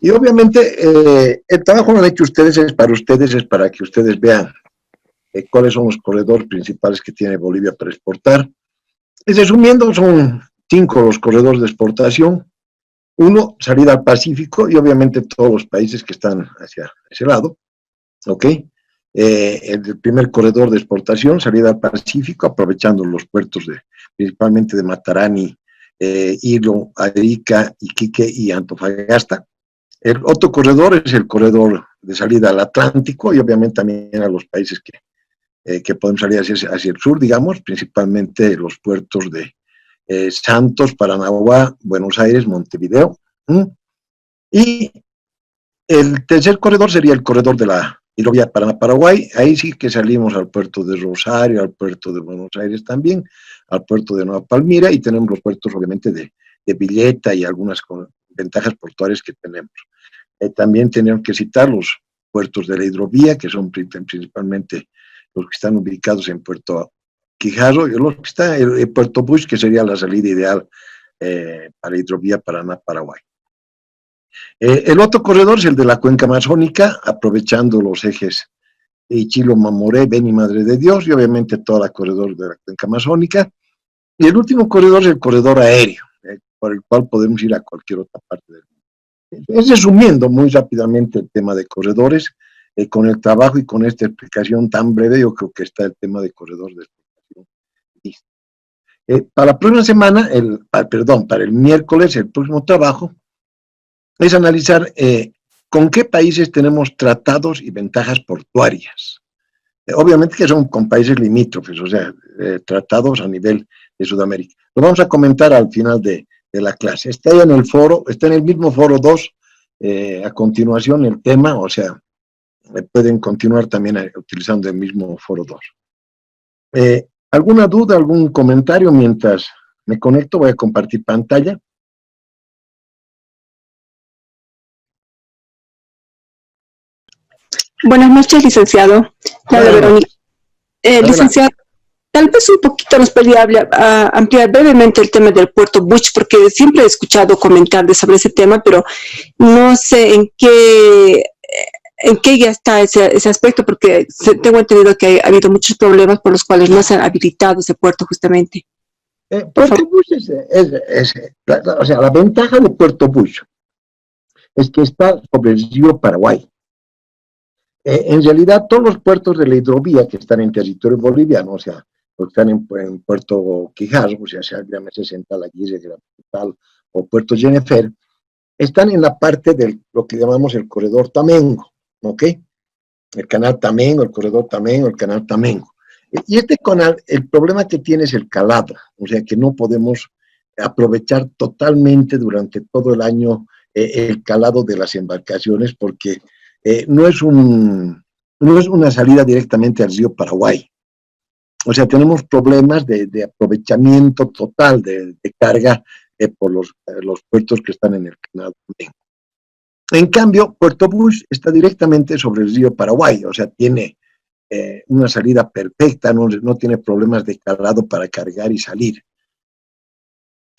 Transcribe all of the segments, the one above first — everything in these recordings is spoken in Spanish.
Y obviamente el trabajo que han hecho ustedes, es para que ustedes vean cuáles son los corredores principales que tiene Bolivia para exportar. Y resumiendo, son 5 los corredores de exportación. Uno, salida al Pacífico y obviamente todos los países que están hacia ese lado, ¿ok? El primer corredor de exportación, salida al Pacífico, aprovechando los puertos principalmente de Matarani, Hilo, Arica, Iquique y Antofagasta. El otro corredor es el corredor de salida al Atlántico y obviamente también a los países que podemos salir hacia el sur, digamos, principalmente los puertos de Santos, Paranaguá, Buenos Aires, Montevideo. Y el tercer corredor sería el corredor de la hidrovía Paraná-Paraguay. Ahí sí que salimos al puerto de Rosario, al puerto de Buenos Aires también, al puerto de Nueva Palmira y tenemos los puertos obviamente de Villeta y algunas ventajas portuarias que tenemos. También tenemos que citar los puertos de la hidrovía, que son principalmente los que están ubicados en Puerto Quijarro, y los que está en Puerto Bush, que sería la salida ideal para la hidrovía Paraná-Paraguay. El otro corredor es el de la cuenca amazónica, aprovechando los ejes Ichilo, Mamoré, Beni, Madre de Dios, y obviamente todo el corredor de la cuenca amazónica. Y el último corredor es el corredor aéreo, por el cual podemos ir a cualquier otra parte del mundo. Es resumiendo muy rápidamente el tema de corredores, con el trabajo y con esta explicación tan breve, yo creo que está el tema de corredores de exportación listo. Para la próxima semana, para el miércoles, el próximo trabajo, es analizar con qué países tenemos tratados y ventajas portuarias. Obviamente que son con países limítrofes, o sea, tratados a nivel de Sudamérica. Lo vamos a comentar al final de la clase. Está ahí en el foro, está en el mismo foro 2, a continuación el tema, o sea, pueden continuar también utilizando el mismo foro 2. ¿Alguna duda, algún comentario mientras me conecto? Voy a compartir pantalla. Buenas noches, licenciado. Verónica. Licenciado, tal vez un poquito nos podría ampliar brevemente el tema del puerto Bush, porque siempre he escuchado comentar sobre ese tema, pero no sé en qué ya está ese aspecto, porque tengo entendido que ha habido muchos problemas por los cuales no se ha habilitado ese puerto justamente. Puerto Bush o sea, la ventaja de Puerto Bush es que está sobre el río Paraguay. En realidad, todos los puertos de la hidrovía que están en territorio boliviano, o sea, los que están en Puerto Quijarro, o sea, llámese Central Aguirre, Capital, o Puerto Jennifer, están en la parte de lo que llamamos el corredor Tamengo, ¿ok? El canal Tamengo, el corredor Tamengo, el canal Tamengo. Y este canal, el problema que tiene es el calado, o sea, que no podemos aprovechar totalmente durante todo el año el calado de las embarcaciones, porque no es una salida directamente al río Paraguay. O sea, tenemos problemas de aprovechamiento total de carga por los puertos que están en el canal. En cambio, Puerto Bush está directamente sobre el río Paraguay, o sea, tiene una salida perfecta, no tiene problemas de calado para cargar y salir.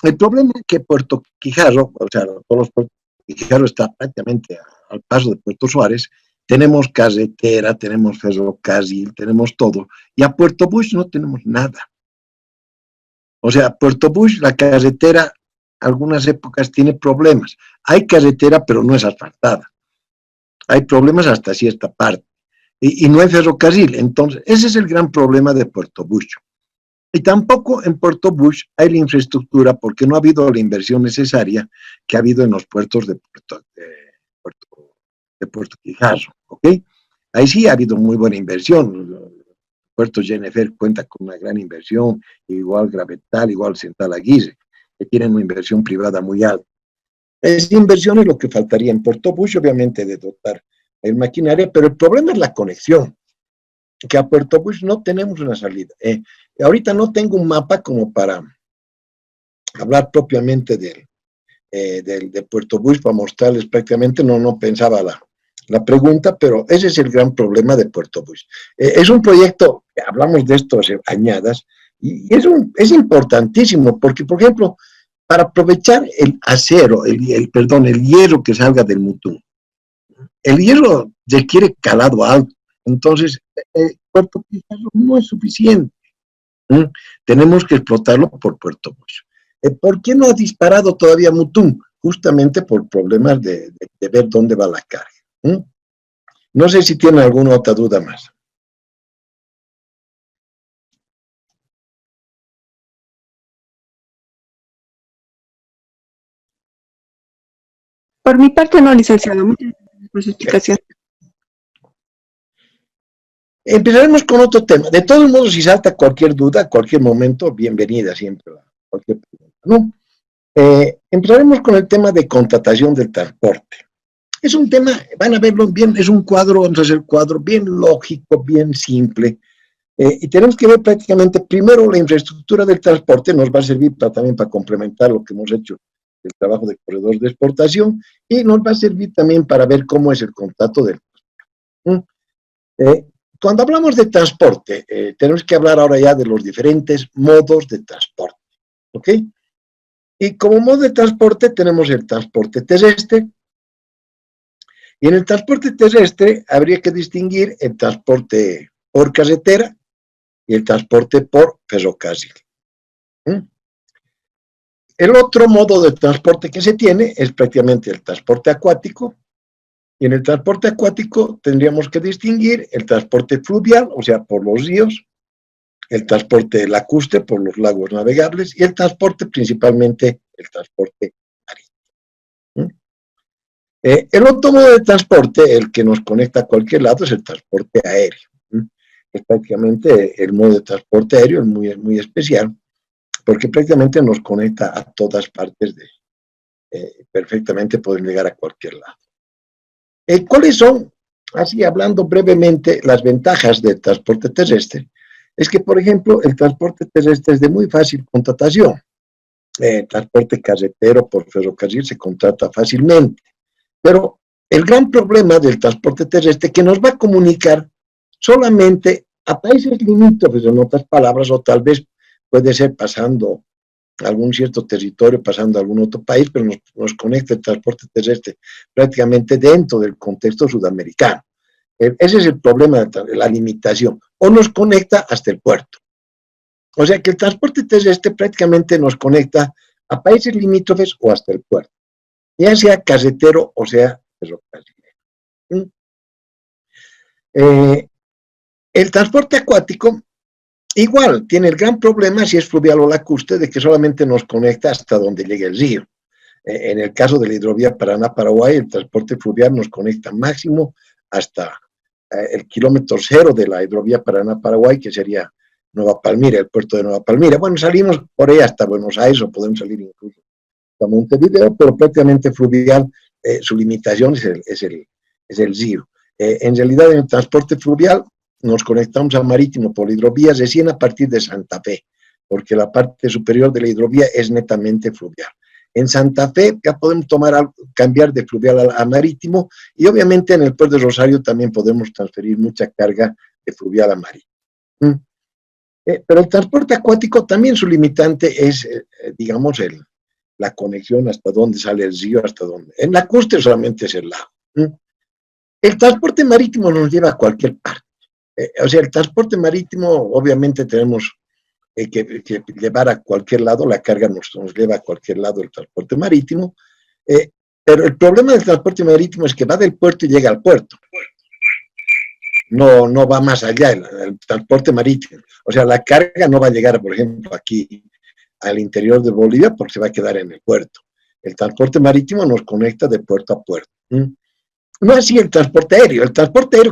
El problema es que Puerto Quijarro, o sea, todos los puertos de Quijarro está prácticamente al paso de Puerto Suárez, tenemos carretera, tenemos ferrocarril, tenemos todo, y a Puerto Bush no tenemos nada. O sea, Puerto Bush, la carretera, algunas épocas tiene problemas. Hay carretera, pero no es asfaltada. Hay problemas hasta cierta parte. Y no hay ferrocarril. Entonces, ese es el gran problema de Puerto Bush. Y tampoco en Puerto Bush hay la infraestructura porque no ha habido la inversión necesaria que ha habido en los puertos de Puerto Quijarro, ¿ok? Ahí sí ha habido muy buena inversión. Puerto Jennifer cuenta con una gran inversión, igual Gravetal, igual Central Aguirre, que tienen una inversión privada muy alta. Esa inversión es lo que faltaría en Puerto Bush, obviamente, de dotar el maquinaria, pero el problema es la conexión, que a Puerto Bush no tenemos una salida. Ahorita no tengo un mapa como para hablar propiamente de Puerto Bush, para mostrarles prácticamente, no pensaba la pregunta, pero ese es el gran problema de Puerto Bush. Es un proyecto, hablamos de esto hace añadas, y es importantísimo, porque, por ejemplo, para aprovechar el acero, el hierro que salga del Mutum. El hierro requiere calado alto, entonces Puerto Pizarro no es suficiente. Tenemos que explotarlo por Puerto Mocho. ¿Por qué no ha disparado todavía Mutum? Justamente por problemas de ver dónde va la carga. No sé si tienen alguna otra duda más. Por mi parte no, licenciado. Muchas gracias por su explicación. Empezaremos con otro tema. De todos modos, si salta cualquier duda, cualquier momento, bienvenida siempre a cualquier pregunta, ¿no? Empezaremos con el tema de contratación del transporte. Es un tema, van a verlo bien, es un cuadro, vamos a hacer cuadro bien lógico, bien simple, y tenemos que ver prácticamente primero la infraestructura del transporte, nos va a servir también para complementar lo que hemos hecho, el trabajo de corredor de exportación, y nos va a servir también para ver cómo es el contrato del transporte. Cuando hablamos de transporte, tenemos que hablar ahora ya de los diferentes modos de transporte, ¿ok? Y como modo de transporte tenemos el transporte terrestre, y en el transporte terrestre habría que distinguir el transporte por carretera y el transporte por ferrocarril. El otro modo de transporte que se tiene es prácticamente el transporte acuático, y en el transporte acuático tendríamos que distinguir el transporte fluvial, o sea, por los ríos, el transporte lacustre por los lagos navegables y el transporte principalmente el transporte marítimo. El otro modo de transporte, el que nos conecta a cualquier lado, es el transporte aéreo. Es prácticamente el modo de transporte aéreo, es muy especial, porque prácticamente nos conecta a todas partes perfectamente podemos llegar a cualquier lado. ¿Cuáles son, así hablando brevemente, las ventajas del transporte terrestre? Es que, por ejemplo, el transporte terrestre es de muy fácil contratación. El transporte carretero por ferrocarril se contrata fácilmente. Pero el gran problema del transporte terrestre es que nos va a comunicar solamente a países limítrofes, en otras palabras, o tal vez puede ser pasando algún cierto territorio, pasando a algún otro país, pero nos conecta el transporte terrestre prácticamente dentro del contexto sudamericano. Ese es el problema de la limitación. O nos conecta hasta el puerto. O sea que el transporte terrestre prácticamente nos conecta a países limítrofes o hasta el puerto, ya sea carretero o sea ferrocarrilero. El transporte acuático igual tiene el gran problema, si es fluvial o lacustre, de que solamente nos conecta hasta donde llegue el río. En el caso de la hidrovía Paraná-Paraguay, el transporte fluvial nos conecta máximo hasta el kilómetro cero de la hidrovía Paraná-Paraguay, que sería Nueva Palmira, el puerto de Nueva Palmira. Bueno, salimos por ahí hasta Buenos Aires, o podemos salir incluso hasta Montevideo, pero prácticamente fluvial, su limitación es el río. En realidad, en el transporte fluvial nos conectamos al marítimo por hidrovía recién a partir de Santa Fe, porque la parte superior de la hidrovía es netamente fluvial. En Santa Fe ya podemos cambiar de fluvial a marítimo, y obviamente en el puerto de Rosario también podemos transferir mucha carga de fluvial a marítimo. Pero el transporte acuático también su limitante es, digamos, la conexión hasta dónde sale el río, hasta dónde. En la costa solamente es el lago. El transporte marítimo nos lleva a cualquier parte. O sea, el transporte marítimo, obviamente tenemos que llevar a cualquier lado, la carga nos lleva a cualquier lado el transporte marítimo, pero el problema del transporte marítimo es que va del puerto y llega al puerto. No va más allá el transporte marítimo. O sea, la carga no va a llegar, por ejemplo, aquí al interior de Bolivia porque se va a quedar en el puerto. El transporte marítimo nos conecta de puerto a puerto. No así el transporte aéreo.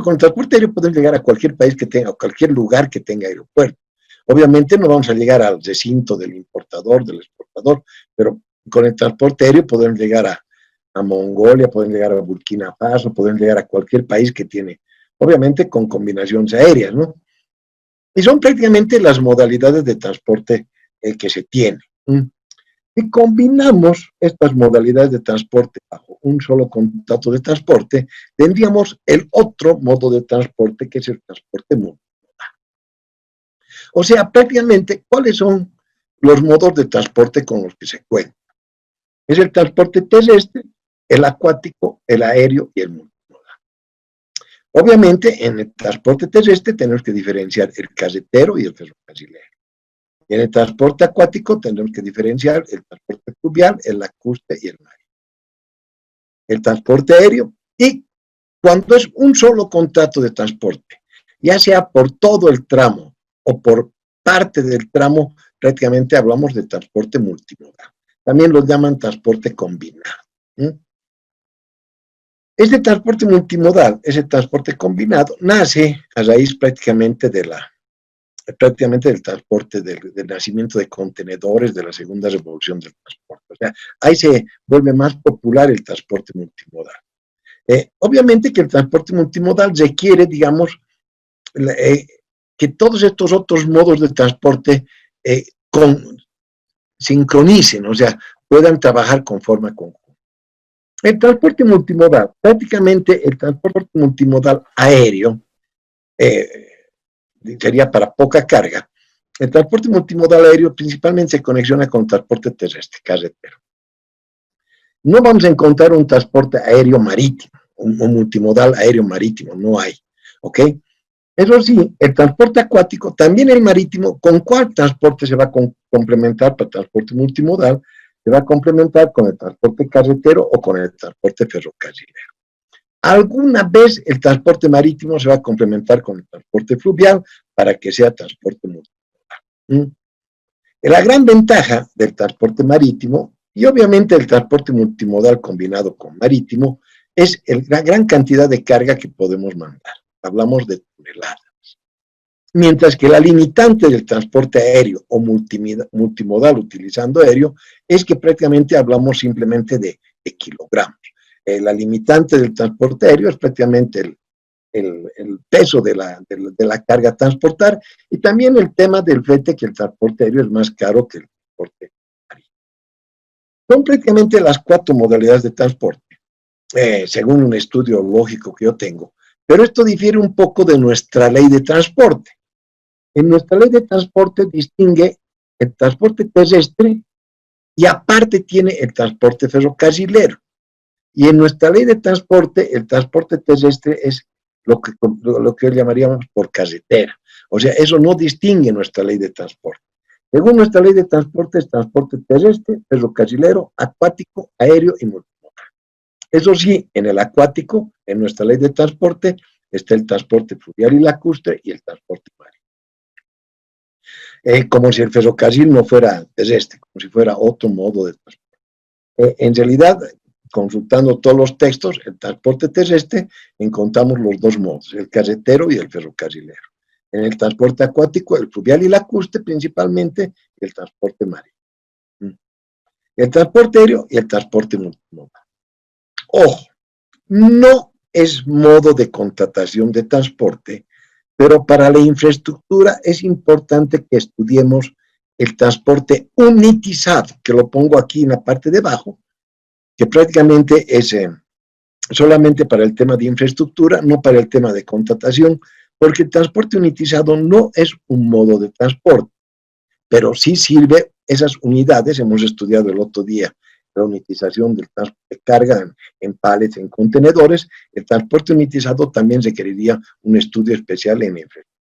Con el transporte aéreo podemos llegar a cualquier país que tenga, o cualquier lugar que tenga aeropuerto. Obviamente no vamos a llegar al recinto del importador, del exportador, pero con el transporte aéreo podemos llegar a Mongolia, podemos llegar a Burkina Faso, podemos llegar a cualquier país que tiene, obviamente con combinaciones aéreas, ¿no? Y son prácticamente las modalidades de transporte que se tienen. Si combinamos estas modalidades de transporte bajo un solo contrato de transporte, tendríamos el otro modo de transporte, que es el transporte multimodal. O sea, prácticamente, ¿cuáles son los modos de transporte con los que se cuenta? Es el transporte terrestre, el acuático, el aéreo y el multimodal. Obviamente, en el transporte terrestre tenemos que diferenciar el carretero y el ferrocarrilero. En el transporte acuático tendremos que diferenciar el transporte fluvial, el lacustre y el marítimo. El transporte aéreo, y cuando es un solo contrato de transporte, ya sea por todo el tramo o por parte del tramo, prácticamente hablamos de transporte multimodal. También lo llaman transporte combinado. Este transporte multimodal, ese transporte combinado, nace a raíz prácticamente del transporte, del nacimiento de contenedores, de la segunda revolución del transporte. O sea, ahí se vuelve más popular el transporte multimodal. Obviamente que el transporte multimodal requiere, digamos, que todos estos otros modos de transporte sincronicen, o sea, puedan trabajar con forma conjunta. El transporte multimodal, prácticamente el transporte multimodal aéreo, sería para poca carga. El transporte multimodal aéreo principalmente se conexiona con transporte terrestre, carretero. No vamos a encontrar un transporte aéreo marítimo, un multimodal aéreo marítimo, no hay, ¿ok? Eso sí, el transporte acuático, también el marítimo, ¿con cuál transporte se va a complementar para el transporte multimodal? Se va a complementar con el transporte carretero o con el transporte ferrocarrilero. Alguna vez el transporte marítimo se va a complementar con el transporte fluvial para que sea transporte multimodal. La gran ventaja del transporte marítimo, y obviamente el transporte multimodal combinado con marítimo, es la gran cantidad de carga que podemos mandar. Hablamos de toneladas. Mientras que la limitante del transporte aéreo o multimodal utilizando aéreo es que prácticamente hablamos simplemente de kilogramos. La limitante del transporte aéreo es prácticamente el peso de la carga a transportar, y también el tema del flete, que el transporte aéreo es más caro que el transporte marítimo. Son prácticamente las 4 modalidades de transporte, según un estudio lógico que yo tengo, pero esto difiere un poco de nuestra ley de transporte. En nuestra ley de transporte distingue el transporte terrestre y aparte tiene el transporte ferrocarrilero. Y en nuestra ley de transporte, el transporte terrestre es lo que llamaríamos por carretera. O sea, eso no distingue nuestra ley de transporte. Según nuestra ley de transporte, es transporte terrestre, ferrocarrilero, acuático, aéreo y multimodal. Eso sí, en el acuático, en nuestra ley de transporte, está el transporte fluvial y lacustre y el transporte marítimo. Como si el ferrocarril no fuera terrestre, como si fuera otro modo de transporte. En realidad, consultando todos los textos, el transporte terrestre, encontramos los 2 modos, el carretero y el ferrocarrilero. En el transporte acuático, el fluvial y lacustre principalmente, y el transporte marítimo. El transporte aéreo y el transporte multimodal. Ojo, no es modo de contratación de transporte, pero para la infraestructura es importante que estudiemos el transporte unitizado, que lo pongo aquí en la parte de abajo, que prácticamente es solamente para el tema de infraestructura, no para el tema de contratación, porque el transporte unitizado no es un modo de transporte, pero sí sirve esas unidades. Hemos estudiado el otro día la unitización del transporte de carga en pallets, en contenedores. El transporte unitizado también requeriría un estudio especial en infraestructura.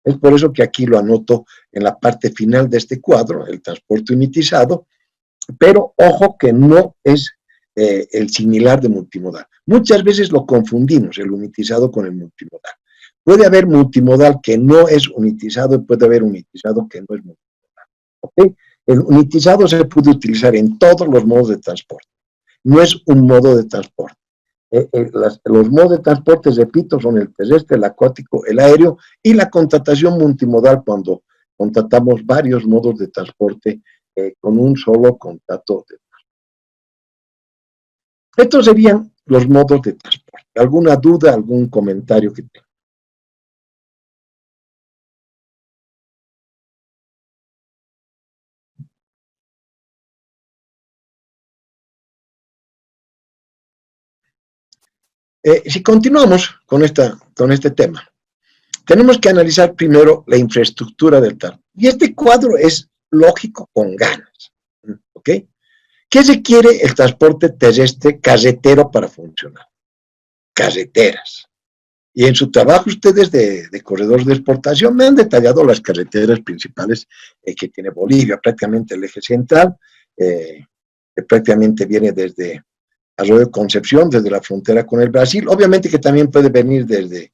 Es por eso que aquí lo anoto en la parte final de este cuadro, el transporte unitizado, pero ojo que no es el similar de multimodal. Muchas veces lo confundimos, el unitizado con el multimodal. Puede haber multimodal que no es unitizado y puede haber unitizado que no es multimodal. ¿Okay? El unitizado se puede utilizar en todos los modos de transporte. No es un modo de transporte. Los modos de transporte, repito, son el terrestre, el acuático, el aéreo y la contratación multimodal, cuando contratamos varios modos de transporte con un solo contrato de transporte. Estos serían los modos de transporte. ¿Alguna duda, algún comentario que tenga? Si continuamos con este tema, tenemos que analizar primero la infraestructura del transporte. Y este cuadro es lógico con ganas, ¿ok? ¿Qué requiere el transporte terrestre carretero para funcionar? Carreteras. Y en su trabajo ustedes de corredores de exportación me han detallado las carreteras principales que tiene Bolivia, prácticamente el eje central, que prácticamente viene desde Arroyo de Concepción, desde la frontera con el Brasil, obviamente que también puede venir desde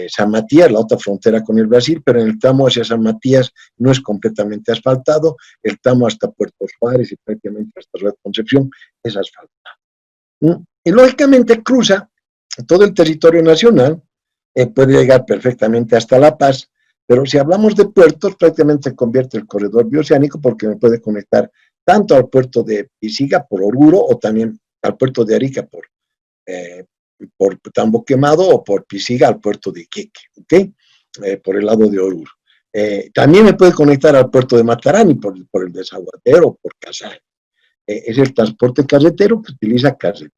San Matías, la otra frontera con el Brasil, pero en el tramo hacia San Matías no es completamente asfaltado, el tramo hasta Puerto Suárez y prácticamente hasta Arroyo de Concepción es asfaltado. Y lógicamente cruza todo el territorio nacional, puede llegar perfectamente hasta La Paz, pero si hablamos de puertos, prácticamente se convierte el corredor bioceánico porque me puede conectar tanto al puerto de Pisiga por Oruro o también al puerto de Arica por Tambo Quemado o por Pisiga al puerto de Iquique, ¿ok? Por el lado de Oruro. También me puede conectar al puerto de Matarani por el Desaguadero, por Casay. Es el transporte carretero que utiliza carretera.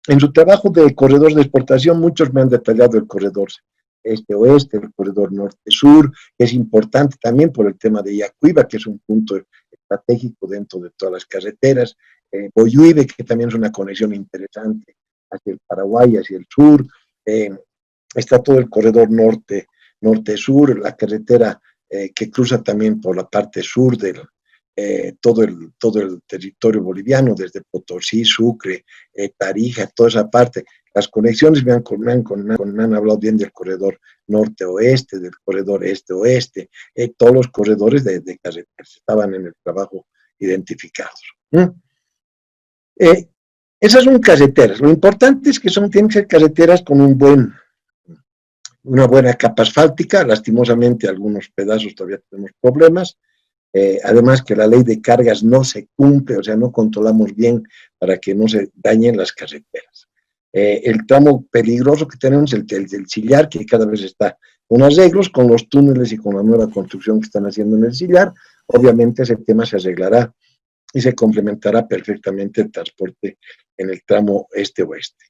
En su trabajo de corredor de exportación, muchos me han detallado el corredor este-oeste, el corredor norte-sur, que es importante también por el tema de Yacuiba, que es un punto estratégico dentro de todas las carreteras, Boyuibe, que también es una conexión interesante hacia el Paraguay, hacia el sur, está todo el corredor norte-sur, la carretera que cruza también por la parte sur del todo el territorio boliviano, desde Potosí, Sucre, Tarija, toda esa parte. Las conexiones me han hablado bien del corredor norte-oeste, del corredor este-oeste, todos los corredores de carreteras estaban en el trabajo identificados. Esas son carreteras. Lo importante es que tienen que ser carreteras con una buena capa asfáltica. Lastimosamente, algunos pedazos todavía tenemos problemas. Además que la ley de cargas no se cumple, o sea, no controlamos bien para que no se dañen las carreteras. El tramo peligroso que tenemos es el del Sillar, que cada vez está con arreglos, con los túneles y con la nueva construcción que están haciendo en el Sillar. Obviamente ese tema se arreglará y se complementará perfectamente el transporte en el tramo este-oeste.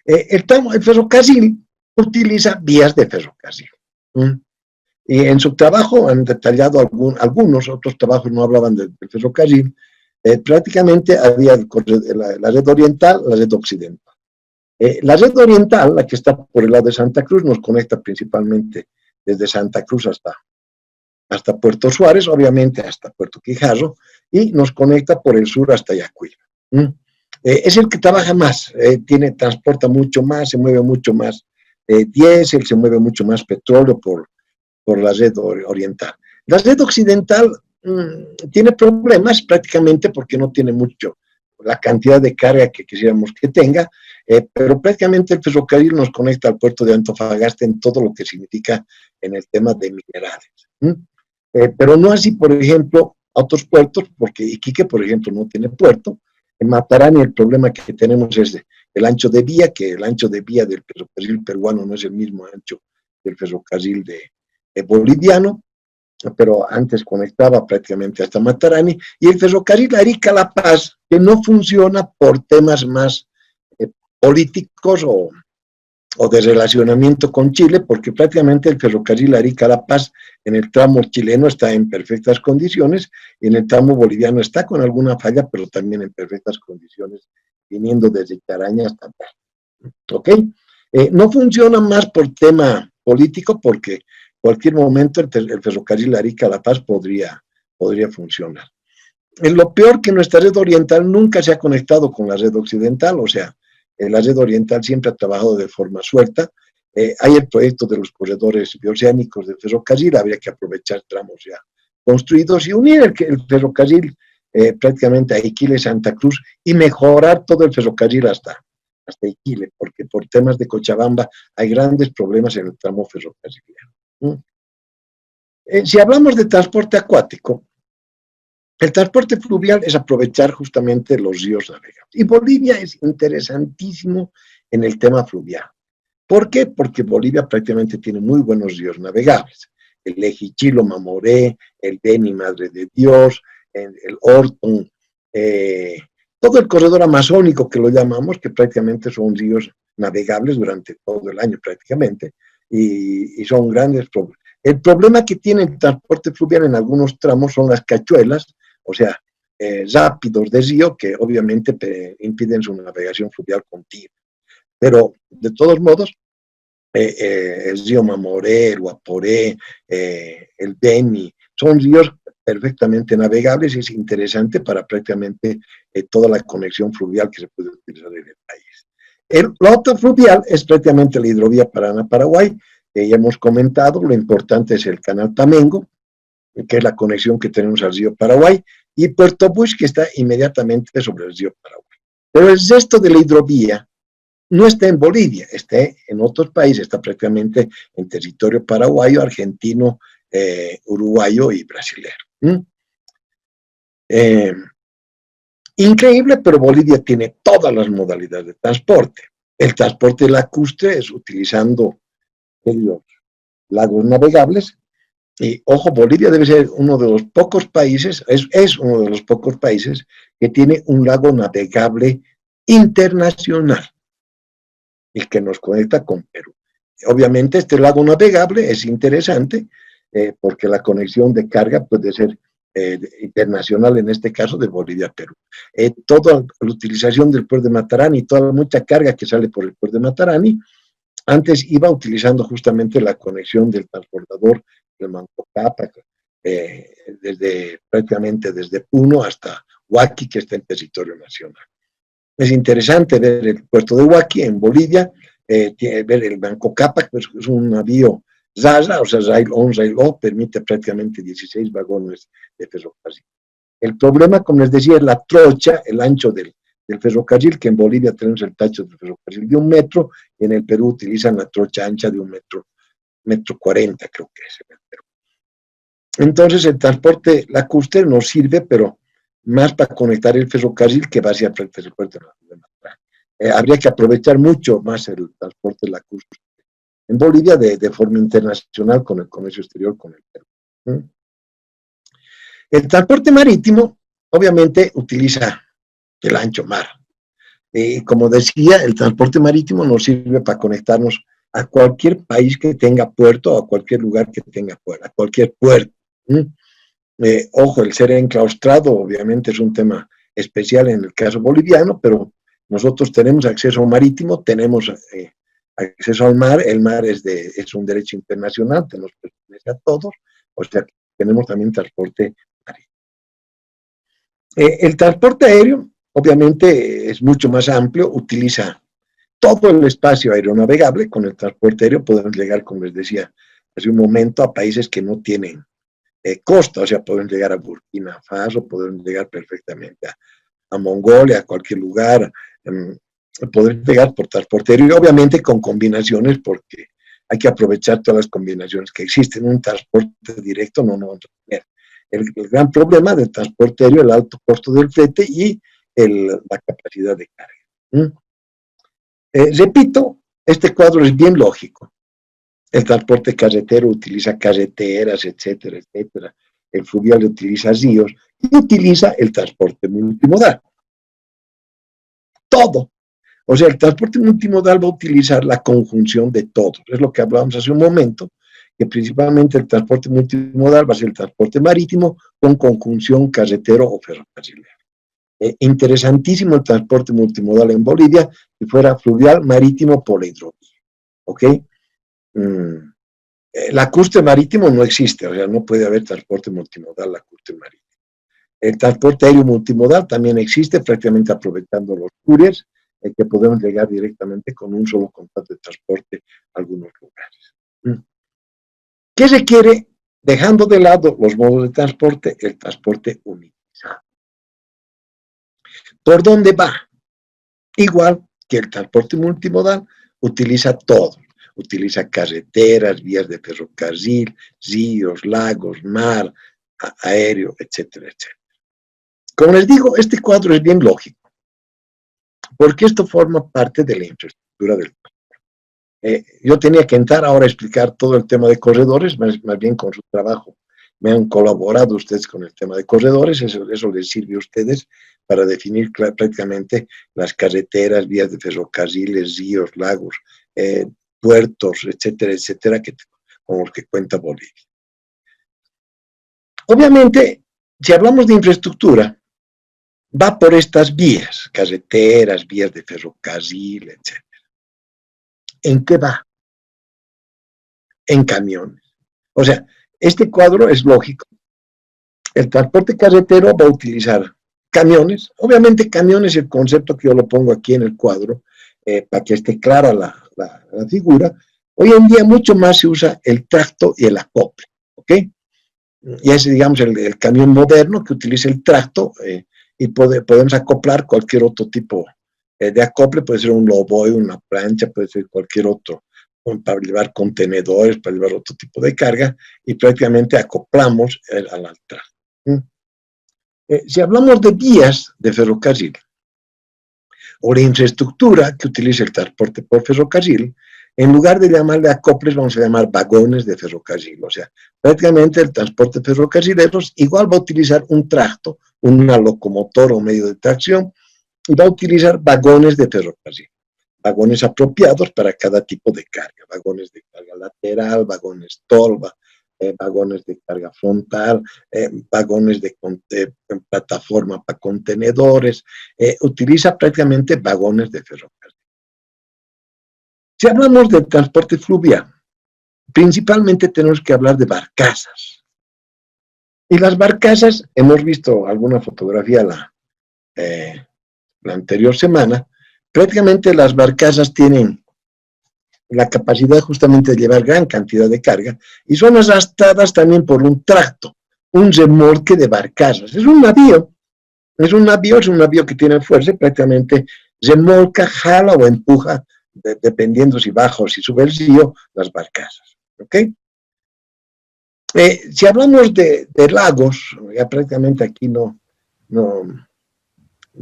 El ferrocarril utiliza vías de ferrocarril. Y en su trabajo han detallado algunos, otros trabajos no hablaban del ferrocarril, prácticamente había la red oriental, la red occidental. La red oriental, la que está por el lado de Santa Cruz, nos conecta principalmente desde Santa Cruz hasta Puerto Suárez, obviamente hasta Puerto Quijarro, y nos conecta por el sur hasta Yacuiba. Es el que trabaja más, transporta mucho más, se mueve mucho más diésel, se mueve mucho más petróleo por la red oriental. La red occidental tiene problemas prácticamente porque no tiene mucho la cantidad de carga que quisiéramos que tenga, pero prácticamente el ferrocarril nos conecta al puerto de Antofagasta en todo lo que significa en el tema de minerales. Pero no así, por ejemplo, a otros puertos, porque Iquique, por ejemplo, no tiene puerto. En Matarani el problema que tenemos es el ancho de vía, que el ancho de vía del ferrocarril peruano no es el mismo ancho del ferrocarril boliviano, pero antes conectaba prácticamente hasta Matarani, y el ferrocarril Arica-La Paz, que no funciona por temas más políticos o de relacionamiento con Chile, porque prácticamente el ferrocarril Arica-La Paz en el tramo chileno está en perfectas condiciones, y en el tramo boliviano está con alguna falla, pero también en perfectas condiciones, viniendo desde Caraña hasta acá. ¿Ok? No funciona más por tema político, porque cualquier momento el ferrocarril Arica-La Paz podría funcionar. Lo peor que nuestra red oriental nunca se ha conectado con la red occidental, o sea, la red oriental siempre ha trabajado de forma suelta. Hay el proyecto de los corredores bioceánicos del ferrocarril, habría que aprovechar tramos ya construidos y unir el ferrocarril prácticamente a Iquile, Santa Cruz, y mejorar todo el ferrocarril hasta Iquile, porque por temas de Cochabamba hay grandes problemas en el tramo ferrocarril. Si hablamos de transporte acuático, el transporte fluvial es aprovechar justamente los ríos navegables. Y Bolivia es interesantísimo en el tema fluvial. ¿Por qué? Porque Bolivia prácticamente tiene muy buenos ríos navegables. El Ejichilo, Mamoré, el Beni, Madre de Dios, el Orton, todo el corredor amazónico que lo llamamos, que prácticamente son ríos navegables durante todo el año prácticamente, y son grandes problemas. El problema que tiene el transporte fluvial en algunos tramos son las cachuelas, o sea, rápidos de río que obviamente impiden su navegación fluvial continua. Pero, de todos modos, el río Mamoré, el Guaporé, el Beni, son ríos perfectamente navegables y es interesante para prácticamente toda la conexión fluvial que se puede utilizar en el país. La otra fluvial es prácticamente la hidrovía Paraná-Paraguay, que ya hemos comentado, lo importante es el canal Tamengo, que es la conexión que tenemos al río Paraguay, y Puerto Bush, que está inmediatamente sobre el río Paraguay. Pero el resto de la hidrovía no está en Bolivia, está en otros países, está prácticamente en territorio paraguayo, argentino, uruguayo y brasilero. Increíble, pero Bolivia tiene todas las modalidades de transporte. El transporte lacustre es utilizando los lagos navegables. Y ojo, Bolivia debe ser uno de los pocos países, es uno de los pocos países que tiene un lago navegable internacional y que nos conecta con Perú. Obviamente este lago navegable es interesante porque la conexión de carga puede ser internacional, en este caso de Bolivia a Perú. Toda la utilización del puerto de Matarani, toda mucha carga que sale por el puerto de Matarani, antes iba utilizando justamente la conexión del transportador del Manco Cápac, prácticamente desde Puno hasta Huaqui, que está en territorio nacional. Es interesante ver el puerto de Huaqui en Bolivia, ver el Manco Cápac, pues es un navío Zaza, o sea, Rail On, Rail Off, permite prácticamente 16 vagones de ferrocarril. El problema, como les decía, es la trocha, el ancho del ferrocarril, que en Bolivia tenemos el tacho del ferrocarril de 1 metro, y en el Perú utilizan la trocha ancha de 1,40 metros, creo que es en el Perú. Entonces el transporte lacustre nos sirve, pero más para conectar el ferrocarril que va hacia el puerto de Matarani. Habría que aprovechar mucho más el transporte lacustre en Bolivia de forma internacional con el comercio exterior con el Perú. El transporte marítimo, obviamente, utiliza el ancho mar. Como decía, el transporte marítimo nos sirve para conectarnos a cualquier país que tenga puerto o a cualquier lugar que tenga puerto, a cualquier puerto. Ojo, el ser enclaustrado obviamente es un tema especial en el caso boliviano, pero nosotros tenemos acceso marítimo, tenemos acceso al mar, el mar es un derecho internacional, nos pertenece a todos, o sea, tenemos también transporte marítimo. El transporte aéreo, obviamente, es mucho más amplio, utiliza todo el espacio aeronavegable. Con el transporte aéreo podemos llegar, como les decía hace un momento, a países que no tienen costa, o sea, podemos llegar a Burkina Faso, podemos llegar perfectamente a Mongolia, a cualquier lugar, podemos llegar por transporte aéreo, y obviamente con combinaciones, porque hay que aprovechar todas las combinaciones que existen. Un transporte directo no vamos a tener. El gran problema del transporte aéreo, el alto costo del flete y la capacidad de carga. Repito, este cuadro es bien lógico. El transporte carretero utiliza carreteras, etcétera, etcétera. El fluvial utiliza ríos y utiliza el transporte multimodal. Todo. O sea, el transporte multimodal va a utilizar la conjunción de todos. Es lo que hablábamos hace un momento, que principalmente el transporte multimodal va a ser el transporte marítimo con conjunción carretero o ferrocarrilero. Interesantísimo el transporte multimodal en Bolivia, si fuera fluvial, marítimo, por la hidrovía. ¿Ok? Lacustre marítimo no existe, o sea, no puede haber transporte multimodal lacustre marítimo. El transporte aéreo multimodal también existe, prácticamente aprovechando los couriers, que podemos llegar directamente con un solo contrato de transporte a algunos lugares. ¿Qué se quiere? Dejando de lado los modos de transporte, el transporte unitizado. ¿Por dónde va? Igual que el transporte multimodal, utiliza todo. Utiliza carreteras, vías de ferrocarril, ríos, lagos, mar, aéreo, etcétera, etcétera. Como les digo, este cuadro es bien lógico, porque esto forma parte de la infraestructura del transporte. Yo tenía que entrar ahora a explicar todo el tema de corredores, más bien con su trabajo me han colaborado ustedes con el tema de corredores, eso les sirve a ustedes para definir prácticamente las carreteras, vías de ferrocarriles, ríos, lagos, puertos, etcétera, etcétera, con los que cuenta Bolivia. Obviamente, si hablamos de infraestructura, va por estas vías, carreteras, vías de ferrocarril, etc. ¿En qué va? En camiones. O sea, este cuadro es lógico. El transporte carretero va a utilizar camiones. Obviamente camiones, el concepto que yo lo pongo aquí en el cuadro, para que esté clara la figura. Hoy en día mucho más se usa el tracto y el acople, ¿ok? Y ese, digamos, el camión moderno que utiliza el tracto y podemos acoplar cualquier otro tipo de acople, puede ser un lowboy, una plancha, puede ser cualquier otro, para llevar contenedores, para llevar otro tipo de carga, y prácticamente acoplamos al tracto. Si hablamos de vías de ferrocarril o de infraestructura que utiliza el transporte por ferrocarril, en lugar de llamarle acoples, vamos a llamar vagones de ferrocarril. O sea, prácticamente el transporte ferrocarrilero igual va a utilizar un tracto, una locomotora o medio de tracción, y va a utilizar vagones de ferrocarril. Vagones apropiados para cada tipo de carga. Vagones de carga lateral, vagones tolva, vagones de carga frontal, vagones de plataforma para contenedores. Utiliza prácticamente vagones de ferrocarril. Si hablamos de transporte fluvial, principalmente tenemos que hablar de barcazas. Y las barcazas, hemos visto alguna fotografía la anterior semana, prácticamente las barcazas tienen la capacidad justamente de llevar gran cantidad de carga y son arrastradas también por un tracto, un remolque de barcazas. Es un navío, que tiene fuerza y prácticamente remolca, jala o empuja, dependiendo si baja o si sube el río, las barcazas. ¿Ok? Si hablamos de lagos, ya prácticamente aquí no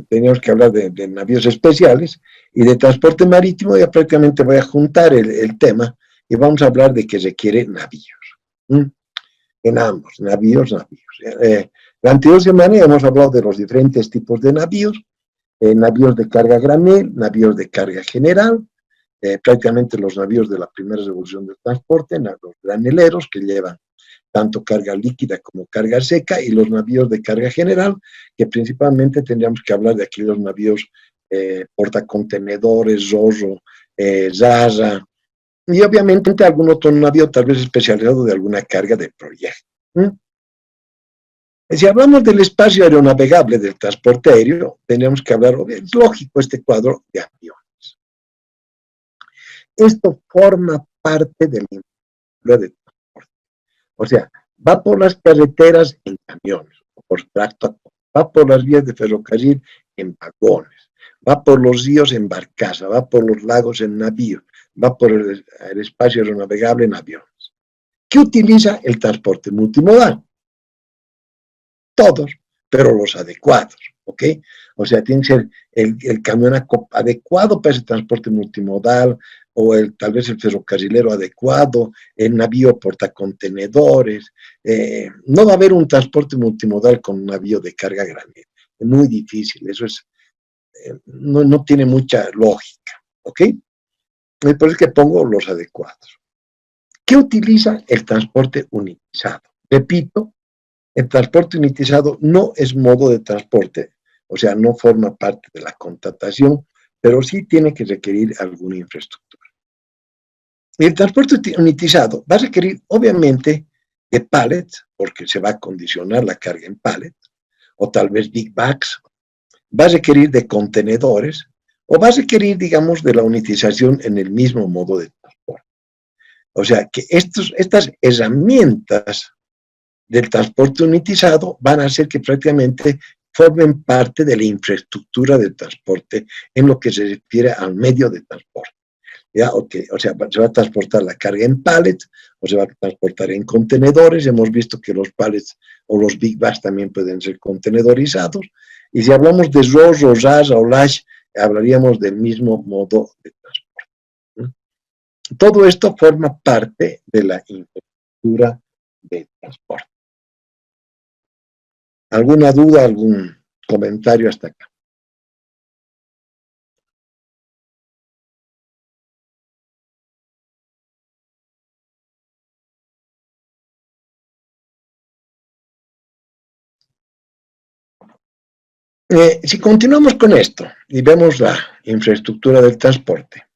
teníamos que hablar de navíos especiales y de transporte marítimo, ya prácticamente voy a juntar el tema y vamos a hablar de que requiere navíos. En ambos, navíos. La anterior semana hemos hablado de los diferentes tipos de navíos, navíos de carga granel, navíos de carga general, prácticamente los navíos de la primera revolución del transporte, los graneleros que llevan tanto carga líquida como carga seca, y los navíos de carga general, que principalmente tendríamos que hablar de aquellos navíos portacontenedores, Rorro, Zara, y obviamente algún otro navío tal vez especializado de alguna carga de proyecto. Si hablamos del espacio aeronavegable del transporte aéreo, tenemos que hablar, es lógico este cuadro de aviones. Esto forma parte de la infraestructura de transporte. O sea, va por las carreteras en camiones, por tracto, va por las vías de ferrocarril en vagones, va por los ríos en barcaza, va por los lagos en navío, va por el espacio aeronavegable en aviones. ¿Qué utiliza el transporte multimodal? Todos, pero los adecuados, ¿ok? O sea, tiene que ser el camión adecuado para ese transporte multimodal, o tal vez el ferrocarrilero adecuado, el navío portacontenedores. No va a haber un transporte multimodal con un navío de carga grande. Es muy difícil, eso no tiene mucha lógica, ¿ok? Y por eso es que pongo los adecuados. ¿Qué utiliza el transporte unitizado? Repito, el transporte unitizado no es modo de transporte, o sea, no forma parte de la contratación, pero sí tiene que requerir alguna infraestructura. Y el transporte unitizado va a requerir, obviamente, de pallets, porque se va a condicionar la carga en pallets, o tal vez big bags, va a requerir de contenedores, o va a requerir, digamos, de la unitización en el mismo modo de transporte. O sea, que estas herramientas del transporte unitizado van a hacer que prácticamente formen parte de la infraestructura del transporte en lo que se refiere al medio de transporte. ¿Ya? Okay. O sea, se va a transportar la carga en pallets o se va a transportar en contenedores. Hemos visto que los pallets o los big bags también pueden ser contenedorizados. Y si hablamos de ROS, RAS o LASH, hablaríamos del mismo modo de transporte. Todo esto forma parte de la infraestructura de transporte. ¿Alguna duda, algún comentario hasta acá? Si continuamos con esto y vemos la infraestructura del transporte,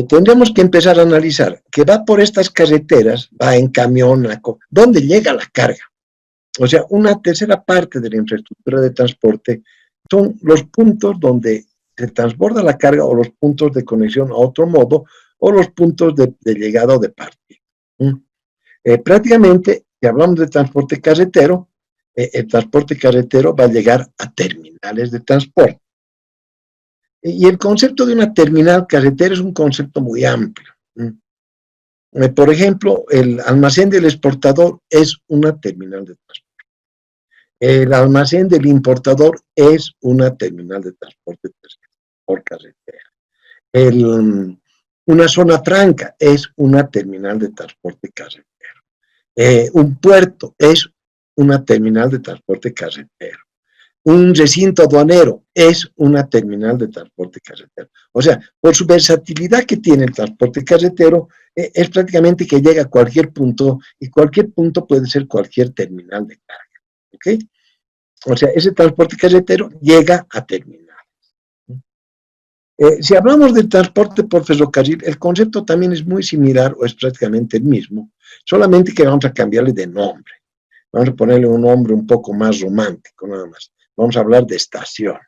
tendremos que empezar a analizar que va por estas carreteras, va en camión, ¿dónde llega la carga? O sea, una tercera parte de la infraestructura de transporte son los puntos donde se transborda la carga o los puntos de conexión a otro modo o los puntos de llegada o de partida. Prácticamente, si hablamos de transporte carretero, el transporte carretero va a llegar a terminales de transporte. Y el concepto de una terminal carretera es un concepto muy amplio. Por ejemplo, el almacén del exportador es una terminal de transporte. El almacén del importador es una terminal de transporte por carretera. Una zona franca es una terminal de transporte carretero. Un puerto es una terminal de transporte carretero. Un recinto aduanero es una terminal de transporte carretero. O sea, por su versatilidad que tiene el transporte carretero, es prácticamente que llega a cualquier punto y cualquier punto puede ser cualquier terminal de carga. ¿Ok? O sea, ese transporte carretero llega a terminales. Si hablamos del transporte por ferrocarril, el concepto también es muy similar o es prácticamente el mismo, solamente que vamos a cambiarle de nombre. Vamos a ponerle un nombre un poco más romántico, nada más. Vamos a hablar de estaciones,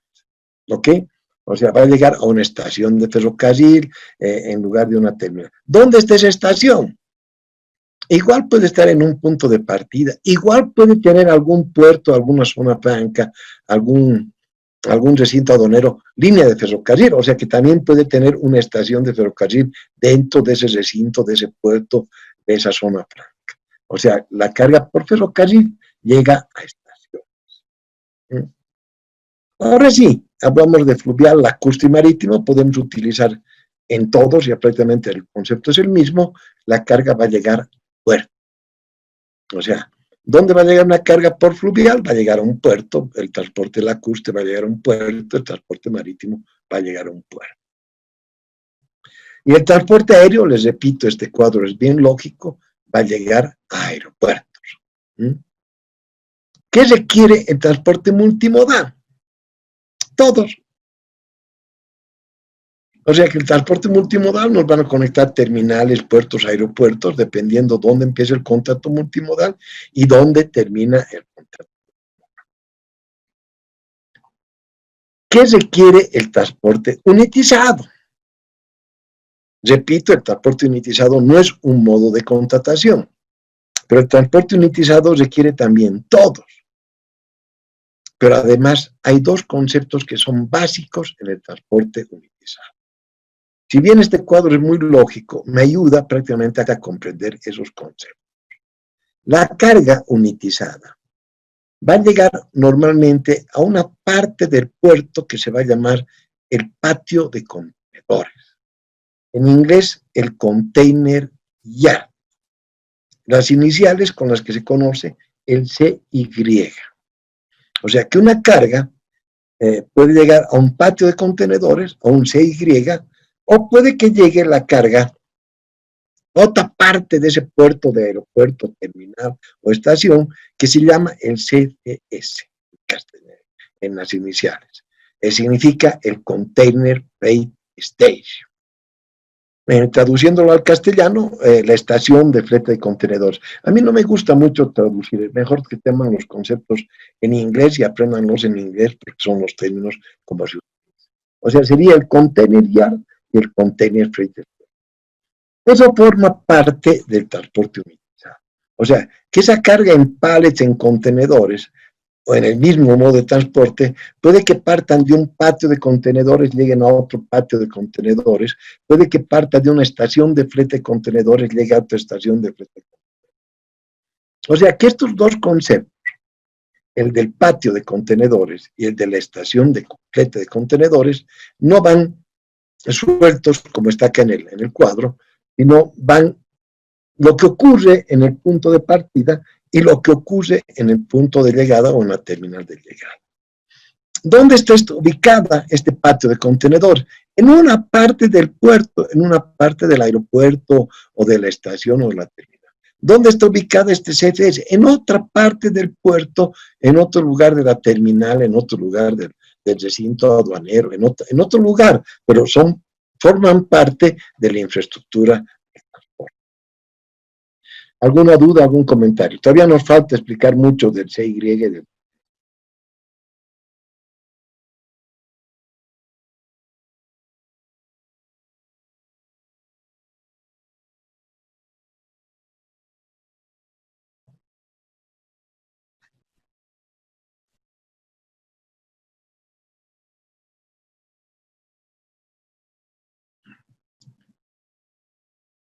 ¿ok? O sea, va a llegar a una estación de ferrocarril en lugar de una terminal. ¿Dónde está esa estación? Igual puede estar en un punto de partida, igual puede tener algún puerto, alguna zona franca, algún recinto aduanero, línea de ferrocarril, o sea que también puede tener una estación de ferrocarril dentro de ese recinto, de ese puerto, de esa zona franca. O sea, la carga por ferrocarril llega a estaciones. Ahora sí, hablamos de fluvial, lacustre y marítimo, podemos utilizar en todos, ya prácticamente el concepto es el mismo, la carga va a llegar a puerto. O sea, ¿dónde va a llegar una carga por fluvial? Va a llegar a un puerto, el transporte lacustre va a llegar a un puerto, el transporte marítimo va a llegar a un puerto. Y el transporte aéreo, les repito, este cuadro es bien lógico, va a llegar a aeropuertos. ¿Qué requiere el transporte multimodal? Todos. O sea que el transporte multimodal nos van a conectar terminales, puertos, aeropuertos, dependiendo dónde empieza el contrato multimodal y dónde termina el contrato. ¿Qué requiere el transporte unitizado? Repito, el transporte unitizado no es un modo de contratación, pero el transporte unitizado requiere también todos. Pero además hay dos conceptos que son básicos en el transporte unitizado. Si bien este cuadro es muy lógico, me ayuda prácticamente a comprender esos conceptos. La carga unitizada va a llegar normalmente a una parte del puerto que se va a llamar el patio de contenedores. En inglés, el container yard. Las iniciales con las que se conoce el CY. O sea que una carga puede llegar a un patio de contenedores, a un CY, o puede que llegue la carga a otra parte de ese puerto de aeropuerto, terminal o estación que se llama el CDS en las iniciales. Significa el Container Freight Station. Traduciéndolo al castellano, la estación de flete de contenedores. A mí no me gusta mucho traducir, es mejor que tengan los conceptos en inglés y apréndanlos en inglés porque son los términos como se utilizan. O sea, sería el Container Yard y el Container Freight Station. Eso forma parte del transporte unitizado. O sea, que esa carga en pallets, en contenedores, o en el mismo modo de transporte, puede que partan de un patio de contenedores, lleguen a otro patio de contenedores, puede que parta de una estación de flete de contenedores, llegue a otra estación de flete de contenedores. O sea que estos dos conceptos, el del patio de contenedores y el de la estación de flete de contenedores, no van sueltos como está acá en el cuadro, sino van lo que ocurre en el punto de partida y lo que ocurre en el punto de llegada o en la terminal de llegada. ¿Dónde está ubicada este patio de contenedores? En una parte del puerto, en una parte del aeropuerto o de la estación o de la terminal. ¿Dónde está ubicada este CFS? En otra parte del puerto, en otro lugar de la terminal, en otro lugar del recinto aduanero, en otro lugar, pero forman parte de la infraestructura de transporte. ¿Alguna duda, algún comentario? Todavía nos falta explicar mucho del CY y del...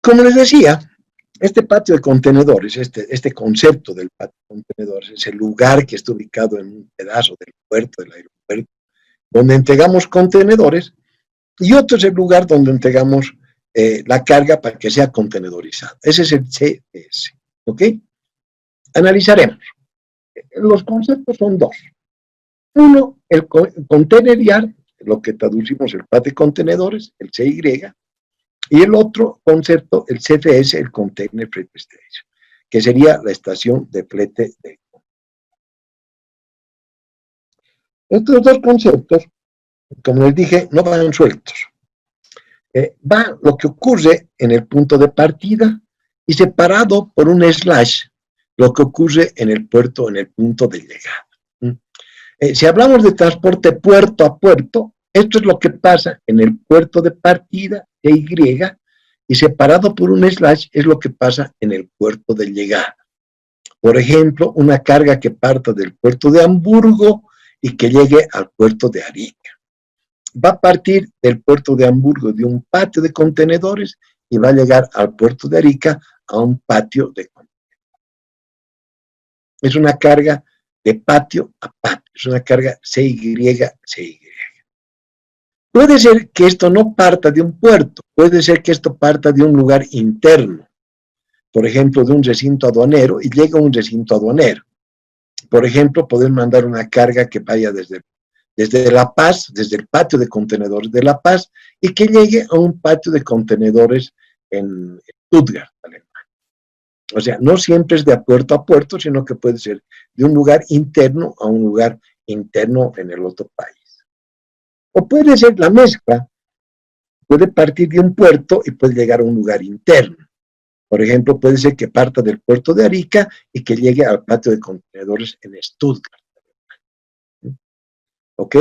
Como les decía, este patio de contenedores, este concepto del patio de contenedores, es el lugar que está ubicado en un pedazo del puerto, del aeropuerto, donde entregamos contenedores, y otro es el lugar donde entregamos la carga para que sea contenedorizada. Ese es el CFS, ¿ok? Analizaremos. Los conceptos son dos. Uno, el container yard, lo que traducimos el patio de contenedores, el CY, y el otro concepto, el CFS, el Container Freight Station, que sería la estación de flete de... Estos dos conceptos, como les dije, no van sueltos. Va lo que ocurre en el punto de partida y separado por un slash lo que ocurre en el puerto, en el punto de llegada. Si hablamos de transporte puerto a puerto, esto es lo que pasa en el puerto de partida, Y, y separado por un slash es lo que pasa en el puerto de llegada. Por ejemplo, una carga que parta del puerto de Hamburgo y que llegue al puerto de Arica. Va a partir del puerto de Hamburgo de un patio de contenedores y va a llegar al puerto de Arica a un patio de contenedores. Es una carga de patio a patio, es una carga CY. Puede ser que esto no parta de un puerto, puede ser que esto parta de un lugar interno, por ejemplo, de un recinto aduanero y llega a un recinto aduanero. Por ejemplo, poder mandar una carga que vaya desde La Paz, desde el patio de contenedores de La Paz, y que llegue a un patio de contenedores en Stuttgart, Alemania. O sea, no siempre es de puerto a puerto, sino que puede ser de un lugar interno a un lugar interno en el otro país. O puede ser la mezcla, puede partir de un puerto y puede llegar a un lugar interno. Por ejemplo, puede ser que parta del puerto de Arica y que llegue al patio de contenedores en Stuttgart. ¿Ok?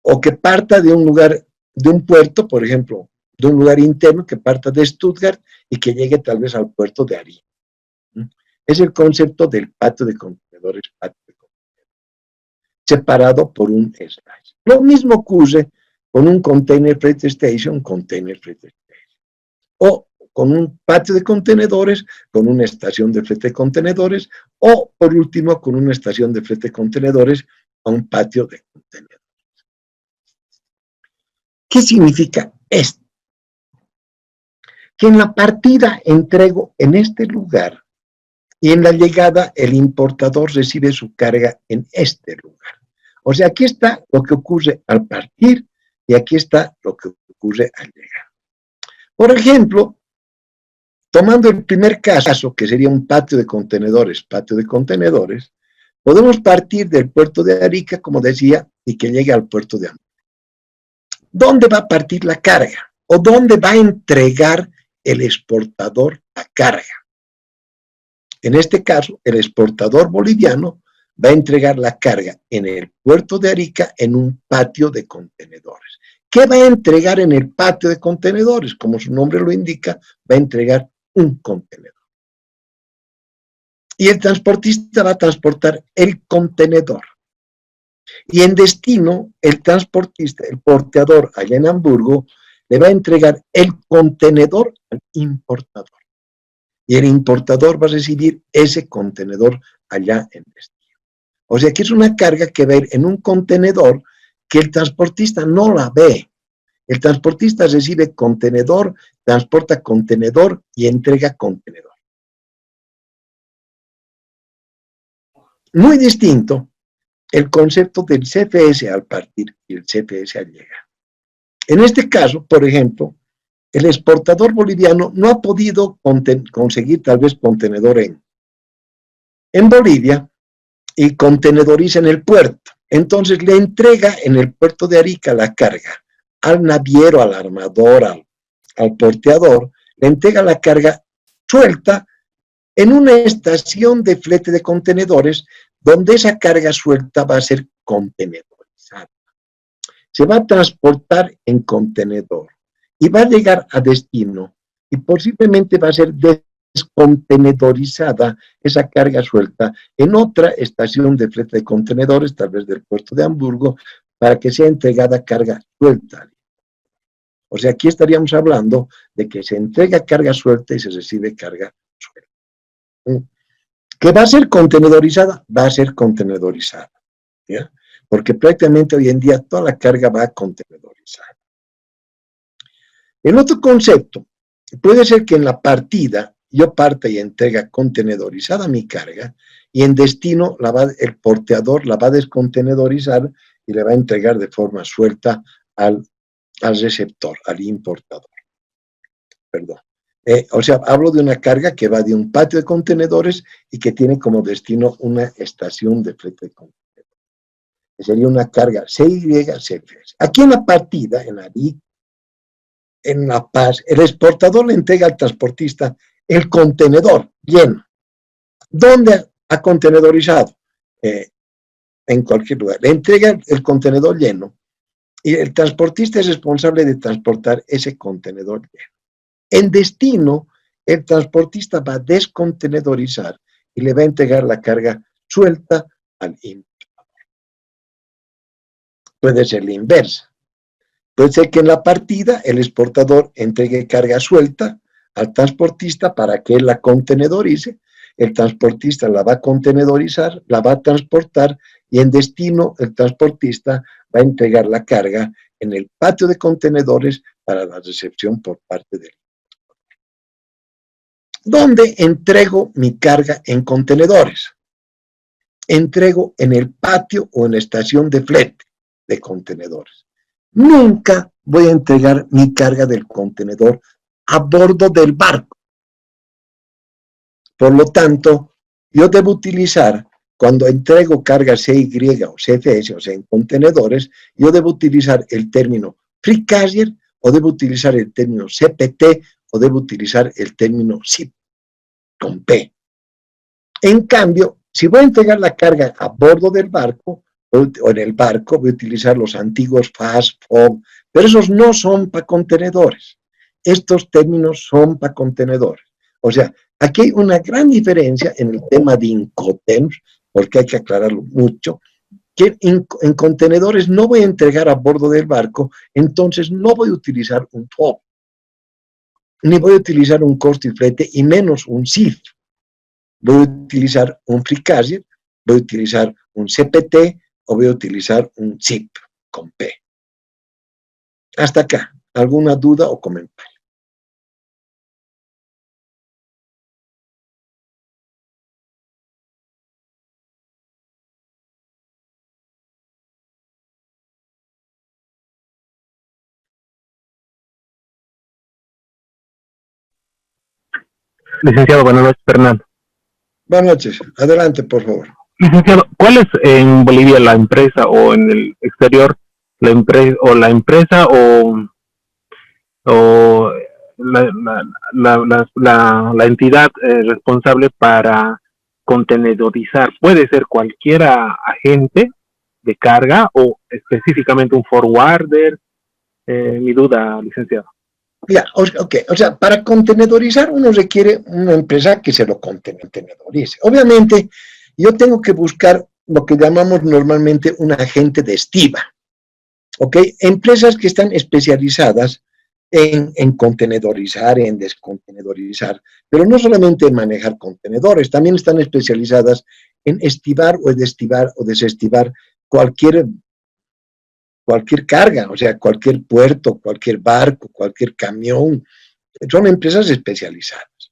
O que parta de un lugar, de un puerto, por ejemplo, de un lugar interno, que parta de Stuttgart y que llegue tal vez al puerto de Arica. Es el concepto del patio de contenedores, separado por un slash. Lo mismo ocurre con un container freight station, o con un patio de contenedores, con una estación de flete de contenedores, o por último con una estación de flete de contenedores a un patio de contenedores. ¿Qué significa esto? Que en la partida entrego en este lugar y en la llegada el importador recibe su carga en este lugar. O sea, aquí está lo que ocurre al partir y aquí está lo que ocurre al llegar. Por ejemplo, tomando el primer caso, que sería un patio de contenedores, podemos partir del puerto de Arica, como decía, y que llegue al puerto de Hamburgo. ¿Dónde va a partir la carga? ¿O dónde va a entregar el exportador la carga? En este caso, el exportador boliviano va a entregar la carga en el puerto de Arica en un patio de contenedores. ¿Qué va a entregar en el patio de contenedores? Como su nombre lo indica, va a entregar un contenedor. Y el transportista va a transportar el contenedor. Y en destino, el transportista, el porteador allá en Hamburgo, le va a entregar el contenedor al importador. Y el importador va a recibir ese contenedor allá en destino. O sea que es una carga que va a ir en un contenedor que el transportista no la ve. El transportista recibe contenedor, transporta contenedor y entrega contenedor. Muy distinto el concepto del CFS al partir y el CFS al llegar. En este caso, por ejemplo, el exportador boliviano no ha podido conseguir tal vez contenedor en Bolivia y contenedoriza en el puerto. Entonces le entrega en el puerto de Arica la carga al naviero, al armador, al porteador, le entrega la carga suelta en una estación de flete de contenedores donde esa carga suelta va a ser contenedorizada. Se va a transportar en contenedor y va a llegar a destino y posiblemente va a ser descontenedorizada esa carga suelta en otra estación de flete de contenedores, tal vez del puerto de Hamburgo, para que sea entregada carga suelta. O sea, aquí estaríamos hablando de que se entrega carga suelta y se recibe carga suelta. ¿Que va a ser contenedorizada? Va a ser contenedorizada, ¿ya? Porque prácticamente hoy en día toda la carga va contenedorizada. El otro concepto, puede ser que en la partida yo parta y entrega contenedorizada mi carga y en destino el porteador la va a descontenedorizar y le va a entregar de forma suelta al receptor, al importador. Perdón. O sea, hablo de una carga que va de un patio de contenedores y que tiene como destino una estación de flete de contenedores. Sería una carga CYCFS. Aquí en la partida, en Arica, en La Paz, el exportador le entrega al transportista el contenedor lleno. ¿Dónde ha contenedorizado? En cualquier lugar. Le entrega el contenedor lleno y el transportista es responsable de transportar ese contenedor lleno. En destino, el transportista va a descontenedorizar y le va a entregar la carga suelta al importador. Puede ser la inversa. Puede ser que en la partida el exportador entregue carga suelta al transportista para que él la contenedorice, el transportista la va a contenedorizar, la va a transportar y en destino el transportista va a entregar la carga en el patio de contenedores para la recepción por parte del ¿Dónde entrego mi carga en contenedores? Entrego en el patio o en la estación de flete de contenedores. Nunca voy a entregar mi carga del contenedor a bordo del barco. Por lo tanto, yo debo utilizar, cuando entrego carga CY o CFS, o sea, en contenedores, yo debo utilizar el término free carrier, o debo utilizar el término CPT, o debo utilizar el término SIP, con P. En cambio, si voy a entregar la carga a bordo del barco, o en el barco, voy a utilizar los antiguos FAST, FOB, pero esos no son para contenedores. Estos términos son para contenedores. O sea, aquí hay una gran diferencia en el tema de Incoterms, porque hay que aclararlo mucho, que en contenedores no voy a entregar a bordo del barco, entonces no voy a utilizar un FOB, ni voy a utilizar un costo y flete, y menos un SIF. Voy a utilizar un free carrier, voy a utilizar un CPT o voy a utilizar un SIP con P. Hasta acá, ¿alguna duda o comentario? Licenciado, buenas noches, Fernando. Buenas noches, adelante, por favor. Licenciado, ¿cuál es en Bolivia la empresa o en el exterior la empresa o la entidad responsable para contenedorizar? ¿Puede ser cualquier agente de carga o específicamente un forwarder? Mi duda, licenciado. Ya, okay. O sea, para contenedorizar uno requiere una empresa que se lo contenedorice. Obviamente, yo tengo que buscar lo que llamamos normalmente un agente de estiva, ¿ok? Empresas que están especializadas en contenedorizar, en descontenedorizar, pero no solamente en manejar contenedores, también están especializadas en estivar o desestivar o desestivar cualquier carga, o sea, cualquier puerto, cualquier barco, cualquier camión. Son empresas especializadas.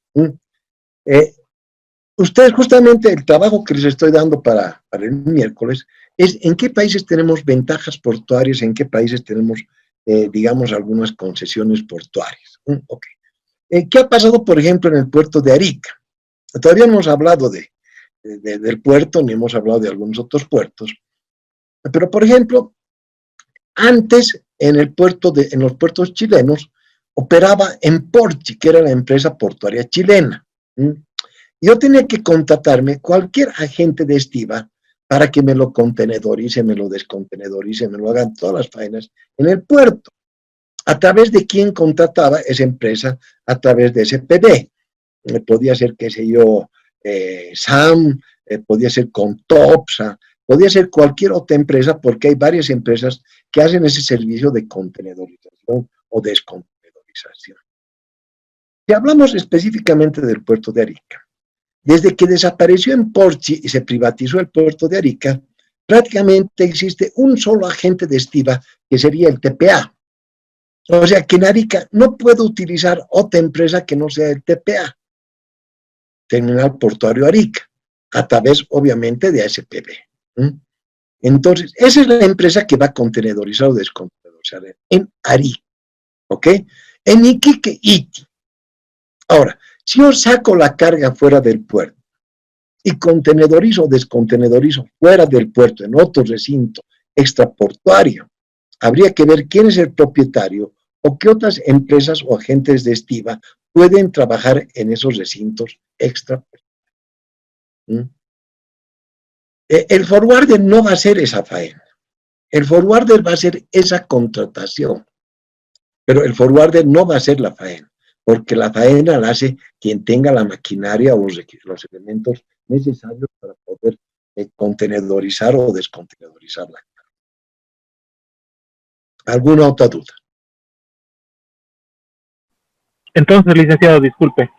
Ustedes, justamente el trabajo que les estoy dando para el miércoles es en qué países tenemos ventajas portuarias, en qué países tenemos digamos, algunas concesiones portuarias. Okay. ¿Qué ha pasado, por ejemplo, en el puerto de Arica? Todavía no hemos hablado del puerto, ni hemos hablado de algunos otros puertos, pero, por ejemplo, antes en los puertos chilenos operaba Emporchi, que era la empresa portuaria chilena. Yo tenía que contratarme cualquier agente de estiva para que me lo contenedorice, me lo descontenedorice, me lo hagan todas las faenas en el puerto. ¿A través de quién contrataba esa empresa? A través de SPB. Podía ser, qué sé yo, SAM, podía ser Contopsa, podía ser cualquier otra empresa, porque hay varias empresas que hacen ese servicio de contenedorización o descontenedorización. Si hablamos específicamente del puerto de Arica, desde que desapareció Emporchi y se privatizó el puerto de Arica, prácticamente existe un solo agente de estiva, que sería el TPA. O sea que en Arica no puedo utilizar otra empresa que no sea el TPA, Terminal Portuario Arica, a través, obviamente, de ASPB. Entonces, esa es la empresa que va a contenedorizar o descontenedorizar en Arica, ¿ok? En Iquique, Iti. Ahora, si yo saco la carga fuera del puerto y contenedorizo o descontenedorizo fuera del puerto, en otro recinto extraportuario, habría que ver quién es el propietario o qué otras empresas o agentes de estiva pueden trabajar en esos recintos extraportuarios. El forwarder no va a hacer esa faena. El forwarder va a hacer esa contratación, pero el forwarder no va a hacer la faena, porque la faena la hace quien tenga la maquinaria o los elementos necesarios para poder contenedorizar o descontenedorizar la carga. ¿Alguna otra duda? Entonces, licenciado, disculpe.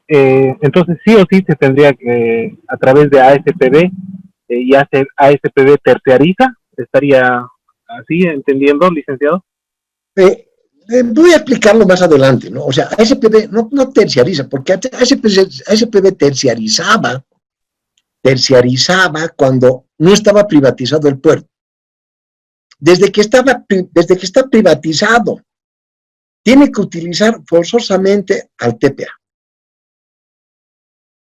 Entonces, sí o sí se tendría que, a través de ASPB, y ASPB terciariza. ¿Estaría así entendiendo, licenciado? Voy a explicarlo más adelante, ¿no? O sea, ASPB no terciariza, porque ASPB terciarizaba cuando no estaba privatizado el puerto. Desde que está privatizado, tiene que utilizar forzosamente al TPA.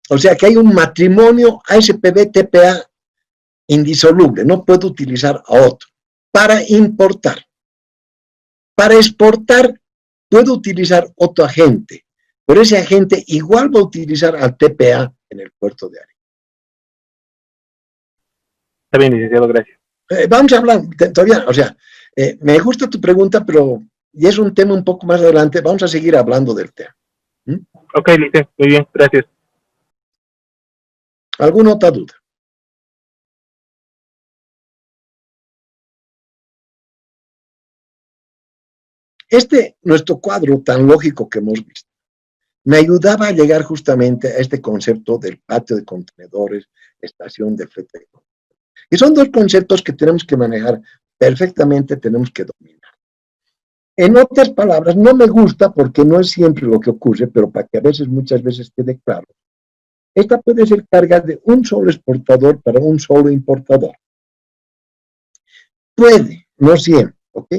O sea que hay un matrimonio ASPB-TPA indisoluble, no puede utilizar a otro. Para importar. Para exportar, puede utilizar otro agente, pero ese agente igual va a utilizar al TPA en el puerto de Arica. Está bien, licenciado, gracias. Vamos a hablar todavía, o sea, me gusta tu pregunta, pero y es un tema un poco más adelante, vamos a seguir hablando del tema. Ok, licenciado, muy bien, gracias. ¿Alguna otra duda? Nuestro cuadro tan lógico que hemos visto, me ayudaba a llegar justamente a este concepto del patio de contenedores, estación de flete de contenedores. Y son dos conceptos que tenemos que manejar perfectamente, tenemos que dominar. En otras palabras, no me gusta porque no es siempre lo que ocurre, pero para que muchas veces quede claro. Esta puede ser carga de un solo exportador para un solo importador. Puede, no siempre, ¿ok?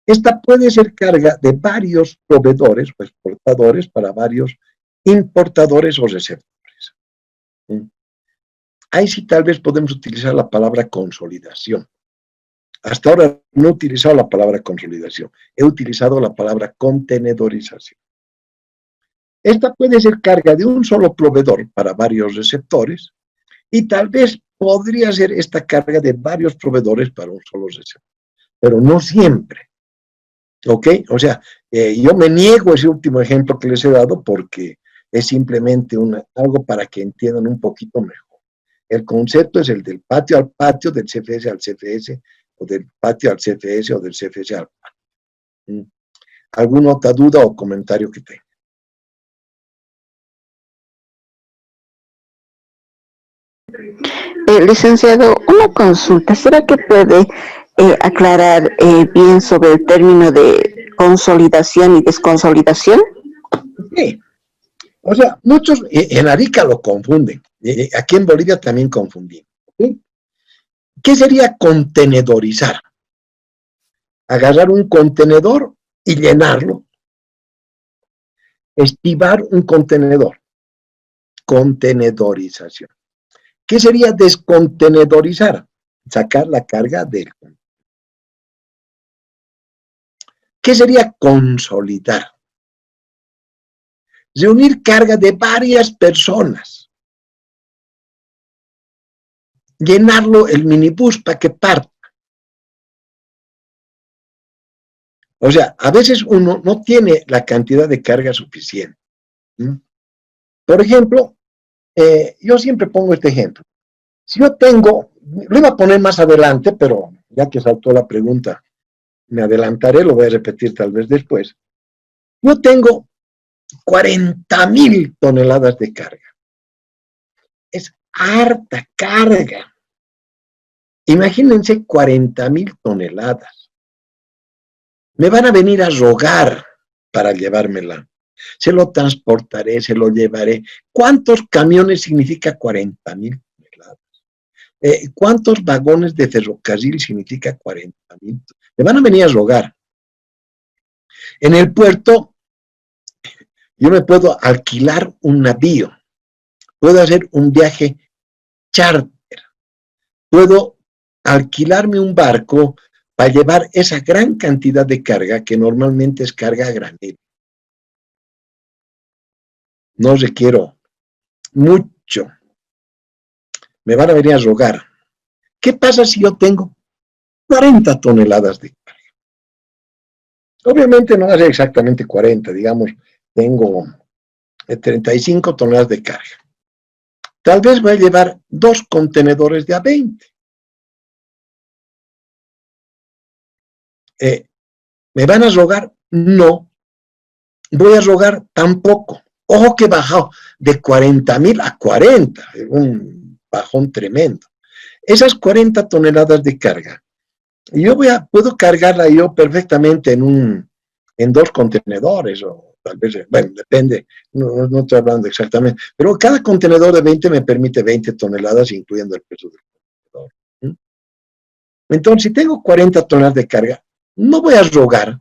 Esta puede ser carga de varios proveedores o exportadores para varios importadores o receptores. Ahí sí tal vez podemos utilizar la palabra consolidación. Hasta ahora no he utilizado la palabra consolidación, he utilizado la palabra contenedorización. Esta puede ser carga de un solo proveedor para varios receptores y tal vez podría ser esta carga de varios proveedores para un solo receptor, pero no siempre. ¿Ok? O sea, yo me niego a ese último ejemplo que les he dado porque es simplemente algo para que entiendan un poquito mejor. El concepto es el del patio al patio, del CFS al CFS, o del patio al CFS o del CFS al patio. ¿Alguna otra duda o comentario que tenga? Licenciado, una consulta. ¿Será que puede aclarar bien sobre el término de consolidación y desconsolidación? Sí. O sea, muchos en Arica lo confunden. Aquí en Bolivia también confundimos. ¿Sí? ¿Qué sería contenedorizar? agarrar un contenedor y llenarlo. Estibar un contenedor. Contenedorización. ¿Qué sería descontenedorizar? Sacar la carga del contenedor. ¿Qué sería consolidar? Reunir carga de varias personas. Llenarlo el minibús para que parta. O sea, a veces uno no tiene la cantidad de carga suficiente. Por ejemplo, yo siempre pongo este ejemplo. Si yo tengo, lo iba a poner más adelante, pero ya que saltó la pregunta, me adelantaré, lo voy a repetir tal vez después. Yo tengo 40,000 toneladas de carga. Es harta carga. Imagínense 40,000 toneladas. Me van a venir a rogar para llevármela. Se lo transportaré, se lo llevaré. ¿Cuántos camiones significa 40,000 toneladas? ¿Cuántos vagones de ferrocarril significa 40,000? Me van a venir a rogar. En el puerto, yo me puedo alquilar un navío. Puedo hacer un viaje charter. Puedo alquilarme un barco para llevar esa gran cantidad de carga que normalmente es carga a granel. No requiero mucho. Me van a venir a rogar. ¿Qué pasa si yo tengo 40 toneladas de carga? Obviamente no va a ser exactamente 40, digamos, tengo 35 toneladas de carga. Tal vez voy a llevar 2 contenedores de A20. ¿Me van a rogar? No. Voy a rogar tampoco. Ojo que he bajado de 40,000 a 40, un bajón tremendo. Esas 40 toneladas de carga, yo puedo cargarla yo perfectamente en 2 contenedores, o tal vez, bueno, depende, no estoy hablando exactamente, pero cada contenedor de 20 me permite 20 toneladas, incluyendo el peso del contenedor. Entonces, si tengo 40 toneladas de carga, no voy a rogar,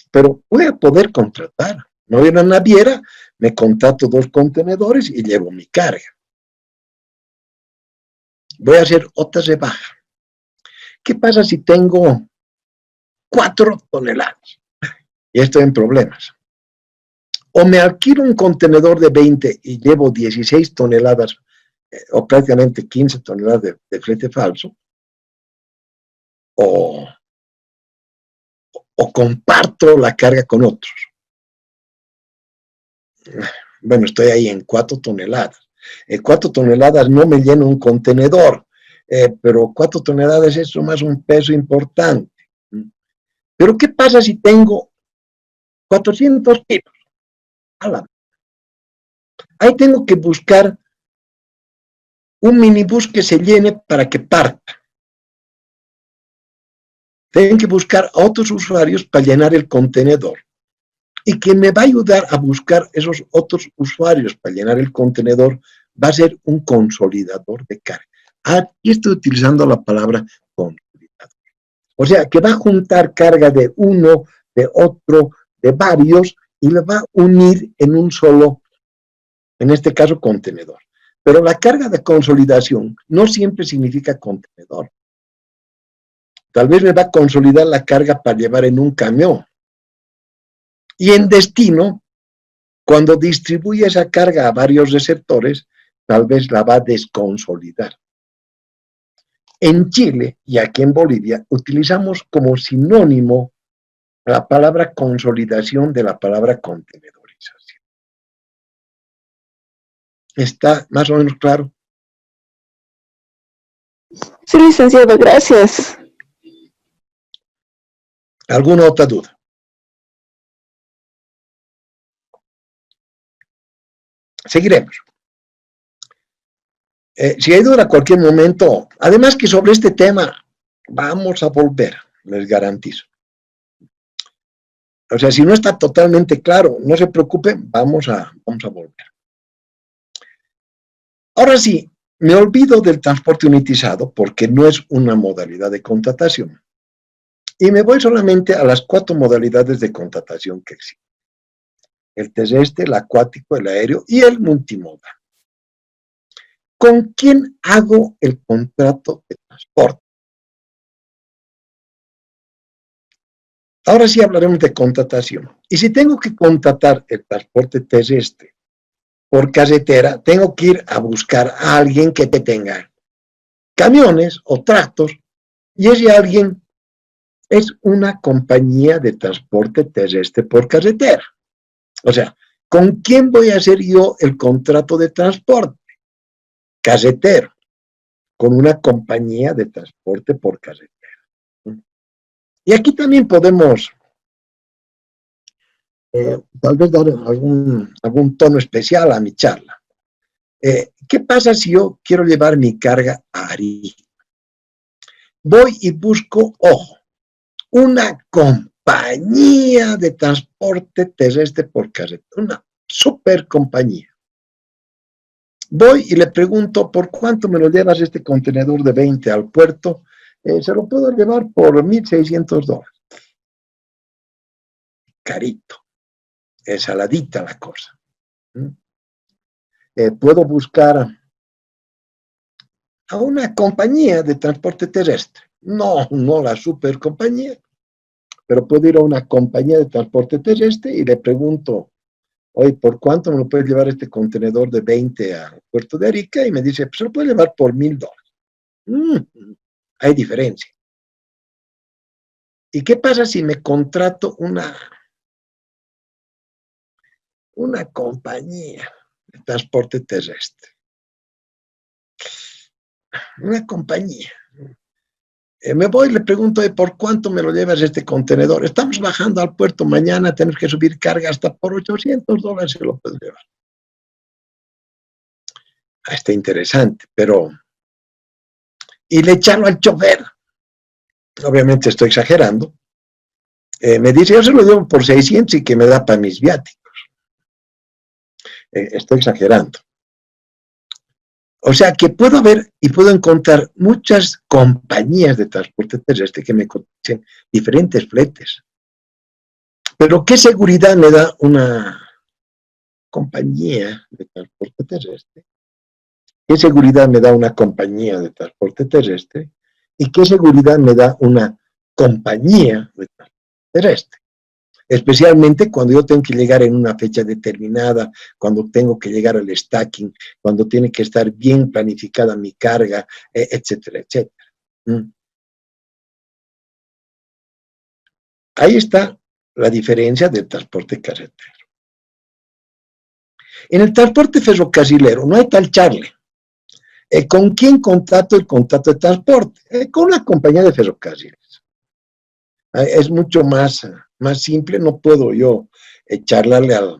pero voy a poder contratar. No voy a una naviera, me contrato 2 contenedores y llevo mi carga. Voy a hacer otra rebaja. ¿Qué pasa si tengo 4 toneladas? Y estoy en problemas. O me alquilo un contenedor de 20 y llevo 16 toneladas, o prácticamente 15 toneladas de flete falso, o comparto la carga con otros. Bueno, estoy ahí en 4 toneladas. 4 toneladas no me lleno un contenedor, pero 4 toneladas es más un peso importante. Pero ¿qué pasa si tengo 400 kilos? Ahí tengo que buscar un minibús que se llene para que parta. Tengo que buscar a otros usuarios para llenar el contenedor. Y quien me va a ayudar a buscar esos otros usuarios para llenar el contenedor va a ser un consolidador de carga. Aquí estoy utilizando la palabra consolidador. O sea, que va a juntar carga de uno, de otro, de varios, y la va a unir en un solo, en este caso, contenedor. Pero la carga de consolidación no siempre significa contenedor. Tal vez me va a consolidar la carga para llevar en un camión. Y en destino, cuando distribuye esa carga a varios receptores, tal vez la va a desconsolidar. En Chile y aquí en Bolivia utilizamos como sinónimo la palabra consolidación de la palabra contenedorización. ¿Está más o menos claro? Sí, licenciado, gracias. ¿Alguna otra duda? Seguiremos. Si hay duda a cualquier momento, además que sobre este tema vamos a volver, les garantizo. O sea, si no está totalmente claro, no se preocupen, vamos a volver. Ahora sí, me olvido del transporte unitizado porque no es una modalidad de contratación. Y me voy solamente a las 4 modalidades de contratación que existen. El terrestre, el acuático, el aéreo y el multimodal. ¿Con quién hago el contrato de transporte? Ahora sí hablaremos de contratación. Y si tengo que contratar el transporte terrestre por carretera, tengo que ir a buscar a alguien que tenga camiones o tractos, y ese alguien es una compañía de transporte terrestre por carretera. O sea, ¿con quién voy a hacer yo el contrato de transporte? Carretero, con una compañía de transporte por carretera. Y aquí también podemos tal vez dar algún tono especial a mi charla. ¿Qué pasa si yo quiero llevar mi carga a Arica? Voy y busco, ojo, una compañía de transporte terrestre por carretera, una super compañía. Voy y le pregunto, ¿por cuánto me lo llevas este contenedor de 20 al puerto? Se lo puedo llevar por $1,600. Carito, saladita la cosa. Puedo buscar a una compañía de transporte terrestre. No la super compañía, pero puedo ir a una compañía de transporte terrestre y le pregunto, oye, ¿por cuánto me lo puedes llevar este contenedor de 20 al puerto de Arica? Y me dice, pues se lo puede llevar por $1,000. Hay diferencia. ¿Y qué pasa si me contrato una compañía de transporte terrestre? Una compañía. Me voy y le pregunto, ¿por cuánto me lo llevas este contenedor? Estamos bajando al puerto mañana, tenemos que subir carga hasta por $800 se lo puedo llevar. Está interesante, pero... Y le echarlo al chofer. Obviamente estoy exagerando. Me dice, yo se lo llevo por 600 y que me da para mis viáticos. Estoy exagerando. O sea que puedo ver y puedo encontrar muchas compañías de transporte terrestre que me cotizan diferentes fletes. Pero ¿qué seguridad me da una compañía de transporte terrestre? ¿Qué seguridad me da una compañía de transporte terrestre? ¿Y qué seguridad me da una compañía de transporte terrestre? Especialmente cuando yo tengo que llegar en una fecha determinada, cuando tengo que llegar al stacking, cuando tiene que estar bien planificada mi carga, etcétera, etcétera. Ahí está la diferencia del transporte carretero. En el transporte ferrocarrilero no hay tal charle. ¿Con quién contrato el contrato de transporte? Con una compañía de ferrocarriles. Es mucho más simple, no puedo yo charlarle al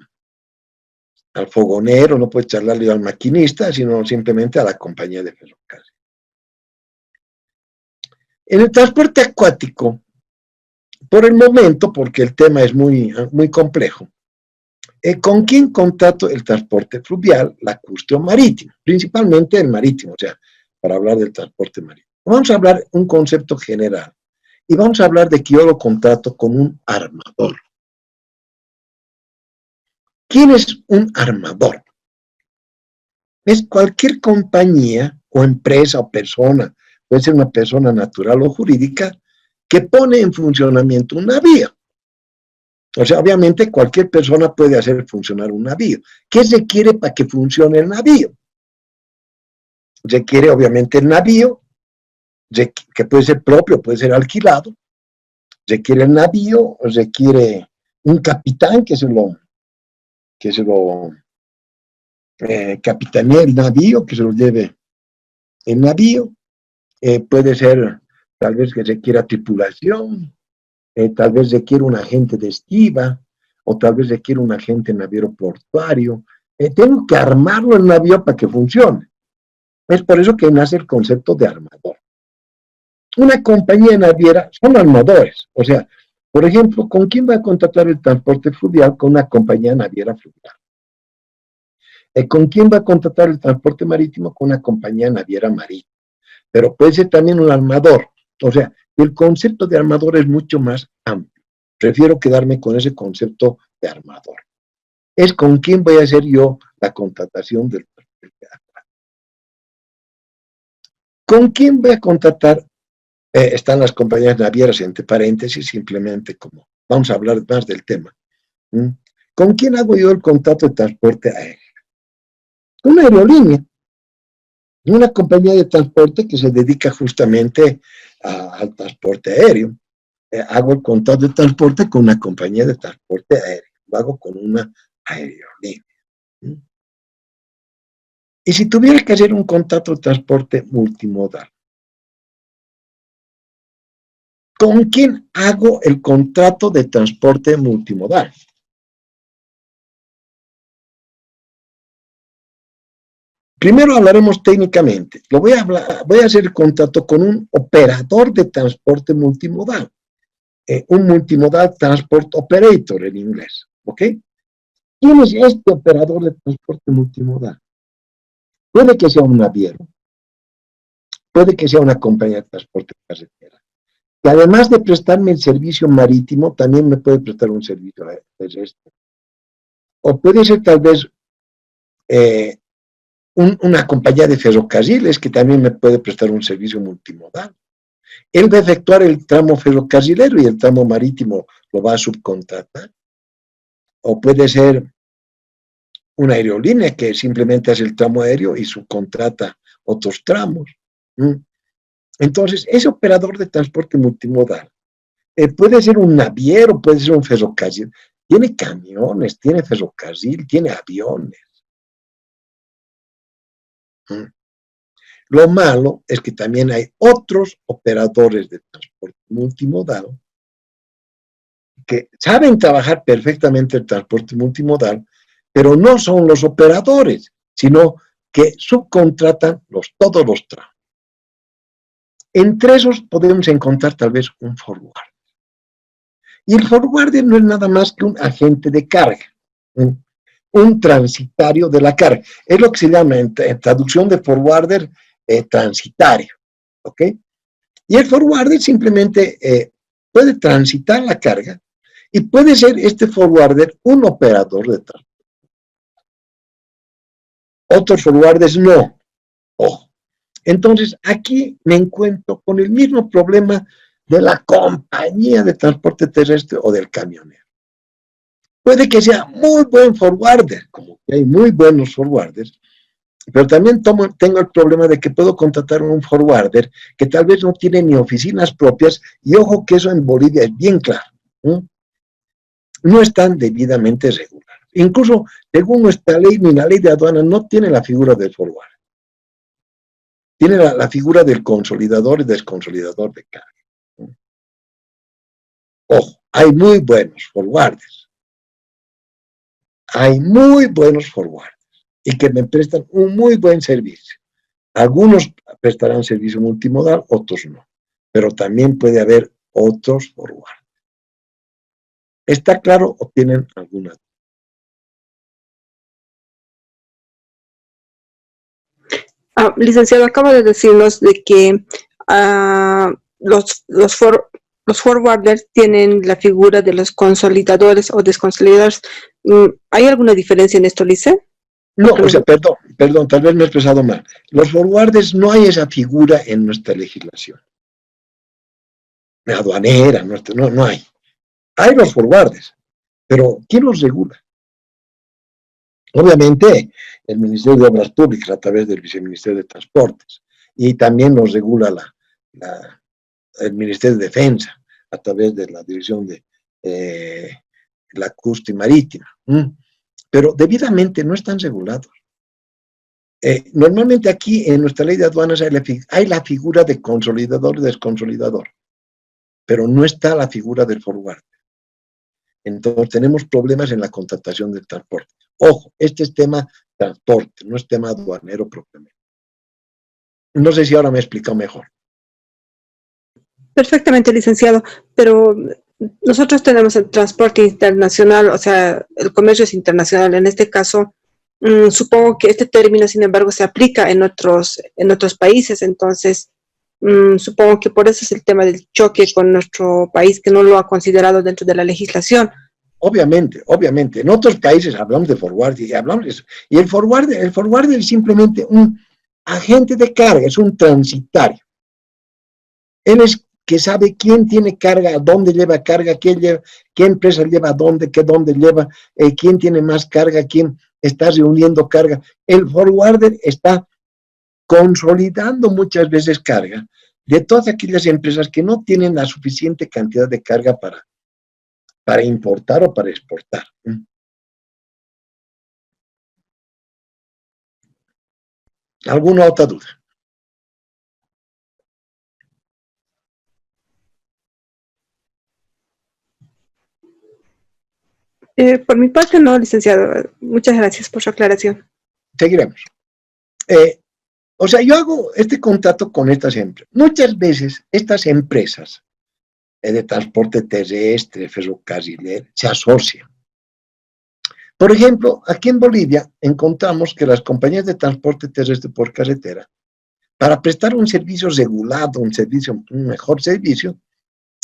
fogonero, no puedo charlarle al maquinista, sino simplemente a la compañía de ferrocarril. En el transporte acuático, por el momento, porque el tema es muy complejo, ¿con quién contrato el transporte fluvial, lacustre o marítimo? Principalmente el marítimo, o sea, para hablar del transporte marítimo. Vamos a hablar un concepto general y vamos a hablar de que yo lo contrato con un armador. ¿Quién es un armador? Es cualquier compañía o empresa o persona, puede ser una persona natural o jurídica, que pone en funcionamiento un navío. O sea, obviamente cualquier persona puede hacer funcionar un navío. ¿Qué se quiere para que funcione el navío? Se quiere obviamente el navío, que puede ser propio, puede ser alquilado. Se quiere el navío, o se quiere un capitán que se lo capitanee el navío, que se lo lleve el navío. Puede ser tal vez que se quiera tripulación, tal vez se quiere un agente de estiva, o tal vez se quiere un agente naviero portuario. Tengo que armarlo el navío para que funcione. Es por eso que nace el concepto de armador. Una compañía naviera son armadores. O sea, por ejemplo, ¿con quién va a contratar el transporte fluvial? Con una compañía naviera fluvial. ¿Con quién va a contratar el transporte marítimo? Con una compañía naviera marítima. Pero puede ser también un armador O sea, el concepto de armador es mucho más amplio. Prefiero quedarme con ese concepto de armador. Es con quién voy a hacer yo la contratación del transporte acuático. ¿Con quién voy a contratar? Están las compañías navieras, entre paréntesis, simplemente como vamos a hablar más del tema. ¿Con quién hago yo el contrato de transporte aéreo? Con una aerolínea, una compañía de transporte que se dedica justamente al transporte aéreo. Hago el contrato de transporte con una compañía de transporte aéreo, lo hago con una aerolínea. Y si tuviera que hacer un contrato de transporte multimodal, ¿con quién hago el contrato de transporte multimodal? Primero hablaremos técnicamente. Voy a hacer el contrato con un operador de transporte multimodal. Un multimodal transport operator en inglés. ¿Ok? ¿Quién es este operador de transporte multimodal? Puede que sea un naviero. Puede que sea una compañía de transporte carretera. Que además de prestarme el servicio marítimo, también me puede prestar un servicio terrestre. O puede ser tal vez una compañía de ferrocarriles que también me puede prestar un servicio multimodal. Él va a efectuar el tramo ferrocarrilero y el tramo marítimo lo va a subcontratar. O puede ser una aerolínea que simplemente hace el tramo aéreo y subcontrata otros tramos. Entonces, ese operador de transporte multimodal puede ser un naviero, puede ser un ferrocarril. Tiene camiones, tiene ferrocarril, tiene aviones. Lo malo es que también hay otros operadores de transporte multimodal que saben trabajar perfectamente el transporte multimodal, pero no son los operadores, sino que subcontratan todos los tramos. Entre esos podemos encontrar tal vez un forwarder. Y el forwarder no es nada más que un agente de carga, un transitario de la carga. Es lo que se llama en traducción de forwarder transitario. ¿Ok? Y el forwarder simplemente puede transitar la carga y puede ser este forwarder un operador de transporte. Otros forwarders no. Ojo. Entonces, aquí me encuentro con el mismo problema de la compañía de transporte terrestre o del camionero. Puede que sea muy buen forwarder, como que hay muy buenos forwarders, pero también tengo el problema de que puedo contratar un forwarder que tal vez no tiene ni oficinas propias, y ojo que eso en Bolivia es bien claro. No están debidamente regulados. Incluso, según nuestra ley, ni la ley de aduanas no tiene la figura del forwarder. Tiene la figura del consolidador y desconsolidador de carga. Ojo, hay muy buenos forwarders. Hay muy buenos forwarders y que me prestan un muy buen servicio. Algunos prestarán servicio multimodal, otros no. Pero también puede haber otros forwarders. ¿Está claro o tienen alguna duda? Licenciado, acaba de decirnos de que los forwarders tienen la figura de los consolidadores o desconsolidadores. ¿Hay alguna diferencia en esto, Lice? No, o sea, perdón, tal vez me he expresado mal. Los forwarders no hay esa figura en nuestra legislación. Aduanera, no hay. Hay los forwarders, pero ¿quién los regula? Obviamente, el Ministerio de Obras Públicas a través del Viceministerio de Transportes, y también nos regula el Ministerio de Defensa a través de la Dirección de la Costa Marítima. Pero debidamente no están regulados. Normalmente aquí en nuestra ley de aduanas hay la figura de consolidador y desconsolidador, pero no está la figura del forwarder. Entonces tenemos problemas en la contratación del transporte. Ojo, este es tema transporte, no es tema aduanero propiamente. No sé si ahora me he explicado mejor. Perfectamente, licenciado, pero nosotros tenemos el transporte internacional, o sea, el comercio es internacional. En este caso, supongo que este término, sin embargo, se aplica en otros países. Entonces, Supongo que por eso es el tema del choque con nuestro país, que no lo ha considerado dentro de la legislación. Obviamente, obviamente. En otros países hablamos de forwarder y hablamos de eso. Y el forwarder es simplemente un agente de carga, es un transitario. Él es que sabe quién tiene carga, dónde lleva carga, qué empresa lleva dónde lleva, quién tiene más carga, quién está reuniendo carga. El forwarder está consolidando muchas veces carga de todas aquellas empresas que no tienen la suficiente cantidad de carga para importar o para exportar. ¿Alguna otra duda? Por mi parte no, licenciado. Muchas gracias por su aclaración. Seguiremos. O sea, yo hago este contacto con estas empresas. Muchas veces estas empresas de transporte terrestre, ferrocarrilero, se asocian. Por ejemplo, aquí en Bolivia encontramos que las compañías de transporte terrestre por carretera, para prestar un servicio regulado, un mejor servicio,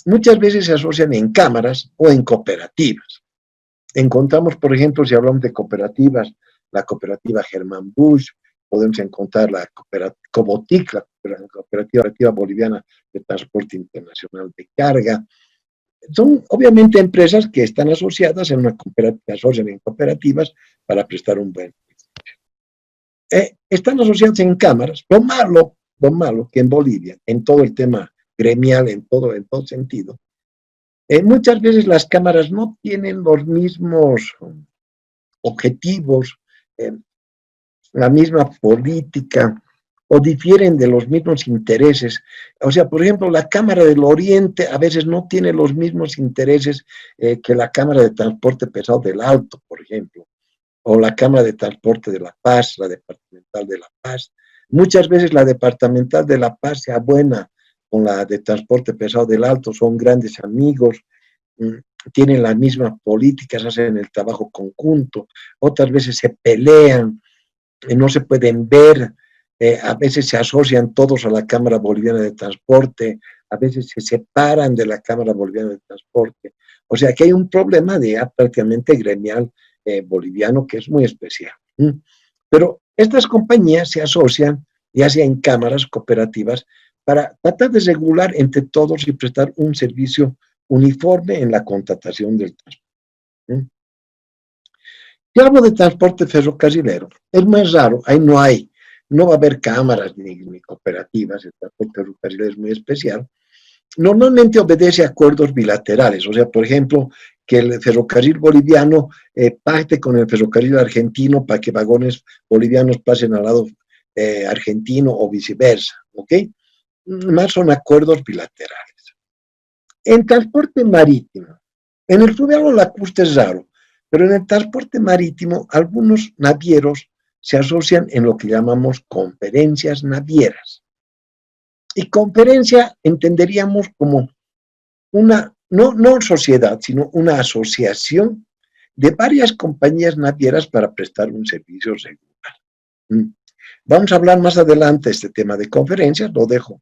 muchas veces se asocian en cámaras o en cooperativas. Encontramos, por ejemplo, si hablamos de cooperativas, la cooperativa Germán Busch, podemos encontrar la Cobotic, la cooperativa boliviana de transporte internacional de carga. Son obviamente empresas que están asociadas en una cooperativa, asocian en cooperativas para prestar un buen servicio. Están asociadas en cámaras. Lo malo que en Bolivia, en todo el tema gremial, en todo sentido, muchas veces las cámaras no tienen los mismos objetivos, la misma política, o difieren de los mismos intereses. O sea, por ejemplo, la Cámara del Oriente a veces no tiene los mismos intereses que la Cámara de Transporte Pesado del Alto, por ejemplo, o la Cámara de Transporte de La Paz, la Departamental de La Paz. Muchas veces la Departamental de La Paz se abuena con la de Transporte Pesado del Alto, son grandes amigos, tienen las mismas políticas, hacen el trabajo conjunto, otras veces se pelean, no se pueden ver, a veces se asocian todos a la Cámara Boliviana de Transporte, a veces se separan de la Cámara Boliviana de Transporte. O sea que hay un problema de prácticamente gremial boliviano que es muy especial. Pero estas compañías se asocian, ya sea en cámaras cooperativas, para tratar de regular entre todos y prestar un servicio uniforme en la contratación del transporte. Si hablo de transporte ferrocarrilero, es más raro, ahí no va a haber cámaras ni cooperativas, el transporte ferrocarrilero es muy especial. Normalmente obedece a acuerdos bilaterales, o sea, por ejemplo, que el ferrocarril boliviano pacte con el ferrocarril argentino para que vagones bolivianos pasen al lado argentino o viceversa, ¿ok? Más son acuerdos bilaterales. En transporte marítimo, en el fluvial lacustre es raro, pero en el transporte marítimo algunos navieros se asocian en lo que llamamos conferencias navieras. Y conferencia entenderíamos como una, no sociedad, sino una asociación de varias compañías navieras para prestar un servicio regular. Vamos a hablar más adelante de este tema de conferencias, lo dejo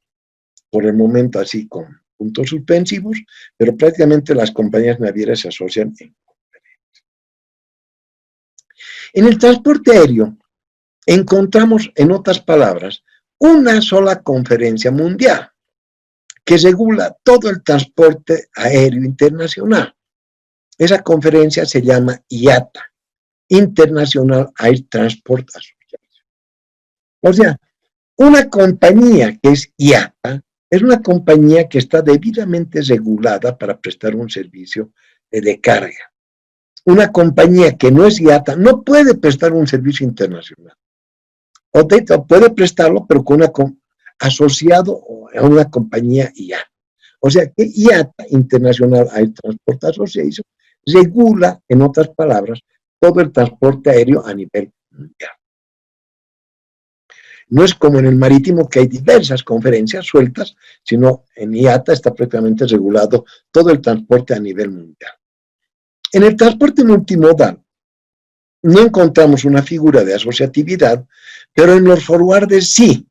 por el momento así con puntos suspensivos, pero prácticamente las compañías navieras se asocian en conferencias. En el transporte aéreo encontramos, en otras palabras, una sola conferencia mundial que regula todo el transporte aéreo internacional. Esa conferencia se llama IATA, International Air Transport Association. O sea, una compañía que es IATA es una compañía que está debidamente regulada para prestar un servicio de carga. Una compañía que no es IATA no puede prestar un servicio internacional. O puede prestarlo, pero asociado a una compañía IATA. O sea que IATA, International Air Transport Association, regula, en otras palabras, todo el transporte aéreo a nivel mundial. No es como en el marítimo que hay diversas conferencias sueltas, sino en IATA está prácticamente regulado todo el transporte a nivel mundial. En el transporte multimodal no encontramos una figura de asociatividad, pero en los forwarders sí.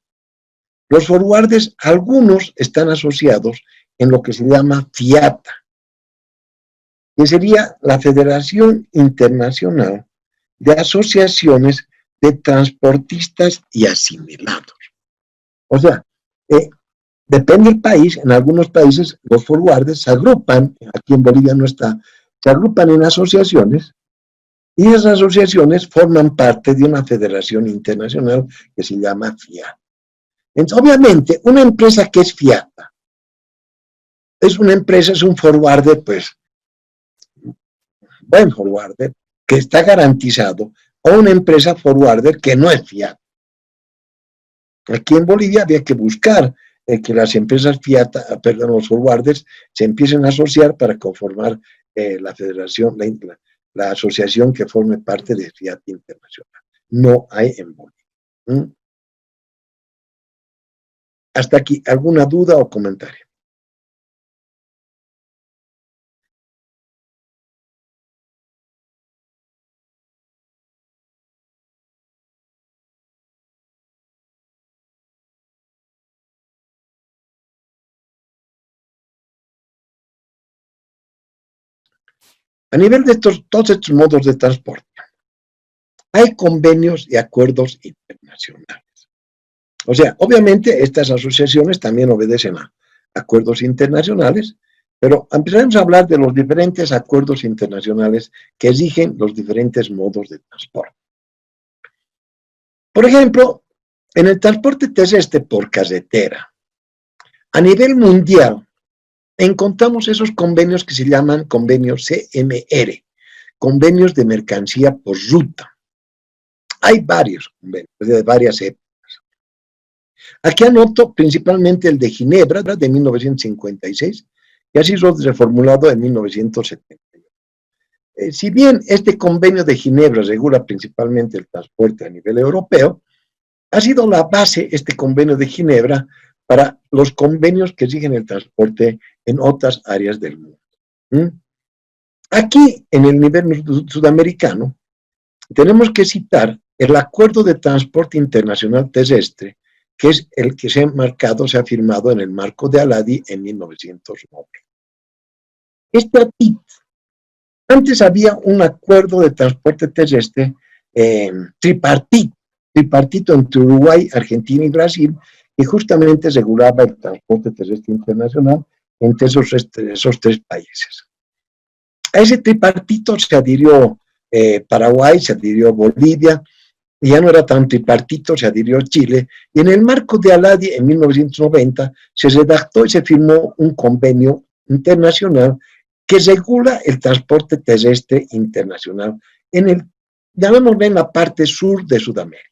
Los forwarders, algunos están asociados en lo que se llama FIATA, que sería la Federación Internacional de Asociaciones de Transportistas y Asimilados. O sea, depende del país, en algunos países los forwarders se agrupan, aquí en Bolivia no está, se agrupan en asociaciones, y esas asociaciones forman parte de una federación internacional que se llama FIATA. Entonces, obviamente, una empresa que es FIATA, es una empresa, es un forwarder, pues, buen forwarder, que está garantizado, o una empresa forwarder que no es FIATA. Aquí en Bolivia había que buscar que las empresas FIATA, perdón, los forwarders, se empiecen a asociar para conformar la federación, la asociación que forme parte de FIATA Internacional. No hay en Bolivia. Hasta aquí, ¿alguna duda o comentario? A nivel de todos estos modos de transporte, hay convenios y acuerdos internacionales. O sea, obviamente estas asociaciones también obedecen a acuerdos internacionales, pero empezaremos a hablar de los diferentes acuerdos internacionales que exigen los diferentes modos de transporte. Por ejemplo, en el transporte terrestre por carretera, a nivel mundial, encontramos esos convenios que se llaman convenios CMR, convenios de mercancía por ruta. Hay varios convenios de varias épocas. Aquí anoto principalmente el de Ginebra de 1956, que ha sido reformulado en 1971. Si bien este convenio de Ginebra regula principalmente el transporte a nivel europeo, ha sido la base, este convenio de Ginebra, para los convenios que exigen el transporte en otras áreas del mundo. Aquí, en el nivel sudamericano, tenemos que citar el Acuerdo de Transporte Internacional Terrestre, que es el que se ha firmado en el marco de Aladi en 1909. Este ATIT, antes había un acuerdo de transporte terrestre tripartito entre Uruguay, Argentina y Brasil, que justamente regulaba el transporte terrestre internacional entre esos tres países. A ese tripartito se adhirió Paraguay, se adhirió Bolivia, y ya no era tan tripartito, se adhirió Chile, y en el marco de Aladi, en 1990, se redactó y se firmó un convenio internacional que regula el transporte terrestre internacional llamémosle en la parte sur de Sudamérica.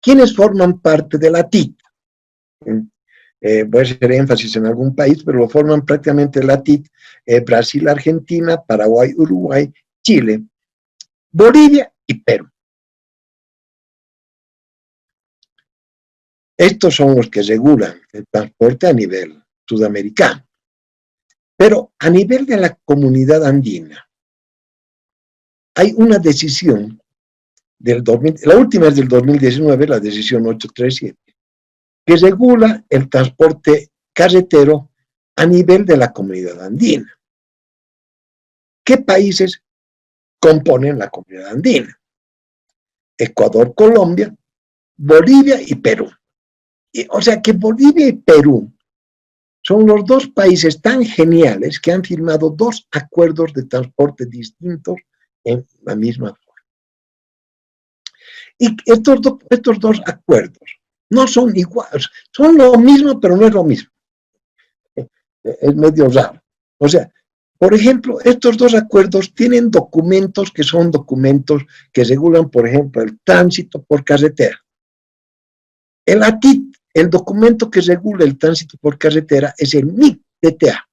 ¿Quiénes forman parte de la TIT? Voy a hacer énfasis en algún país, pero lo forman prácticamente la TIT, Brasil, Argentina, Paraguay, Uruguay, Chile, Bolivia y Perú. Estos son los que regulan el transporte a nivel sudamericano. Pero a nivel de la comunidad andina, hay una decisión la última es del 2019, la decisión 837, que regula el transporte carretero a nivel de la comunidad andina. ¿Qué países componen la comunidad andina? Ecuador, Colombia, Bolivia y Perú. O sea que Bolivia y Perú son los dos países tan geniales que han firmado dos acuerdos de transporte distintos en la misma forma. Y estos dos acuerdos no son iguales, son lo mismo, pero no es lo mismo. Es medio raro. O sea, por ejemplo, estos dos acuerdos tienen documentos que son documentos que regulan, por ejemplo, el tránsito por carretera. El ATIT, el documento que regula el tránsito por carretera, es el MIC-DTA.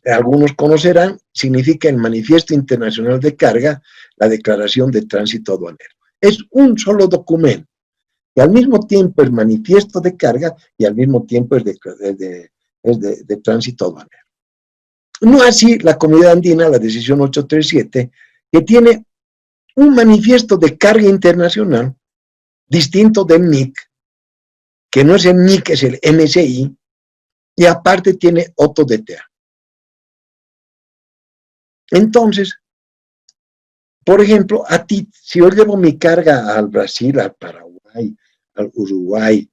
Algunos conocerán, significa el Manifiesto Internacional de Carga, la Declaración de Tránsito Aduanero. Es un solo documento, que al mismo tiempo es manifiesto de carga y al mismo tiempo es de tránsito aduanero. No así la comunidad andina, la decisión 837, que tiene un manifiesto de carga internacional distinto del MIC, que no es el NIC, es el MSI, y aparte tiene otro DTA. Entonces, por ejemplo, a ti, si yo llevo mi carga al Brasil, al Paraguay, al Uruguay,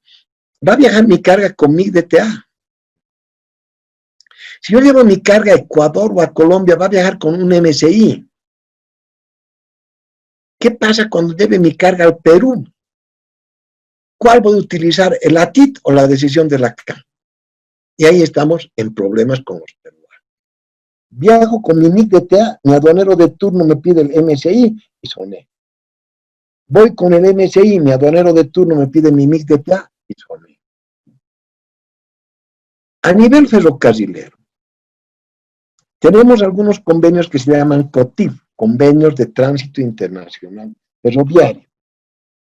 va a viajar mi carga con mi DTA. Si yo llevo mi carga a Ecuador o a Colombia, va a viajar con un MSI. ¿Qué pasa cuando lleve mi carga al Perú? ¿Cuál voy a utilizar, el ATIT o la decisión de la CAM? Y ahí estamos en problemas con los peruanos. Viajo con mi NIC DTA, mi aduanero de turno me pide el MSI y soné. Voy con el MSI, mi aduanero de turno me pide mi NIC DTA y soné. A nivel ferrocarrilero, tenemos algunos convenios que se llaman COTIF, Convenios de Tránsito Internacional Ferroviario.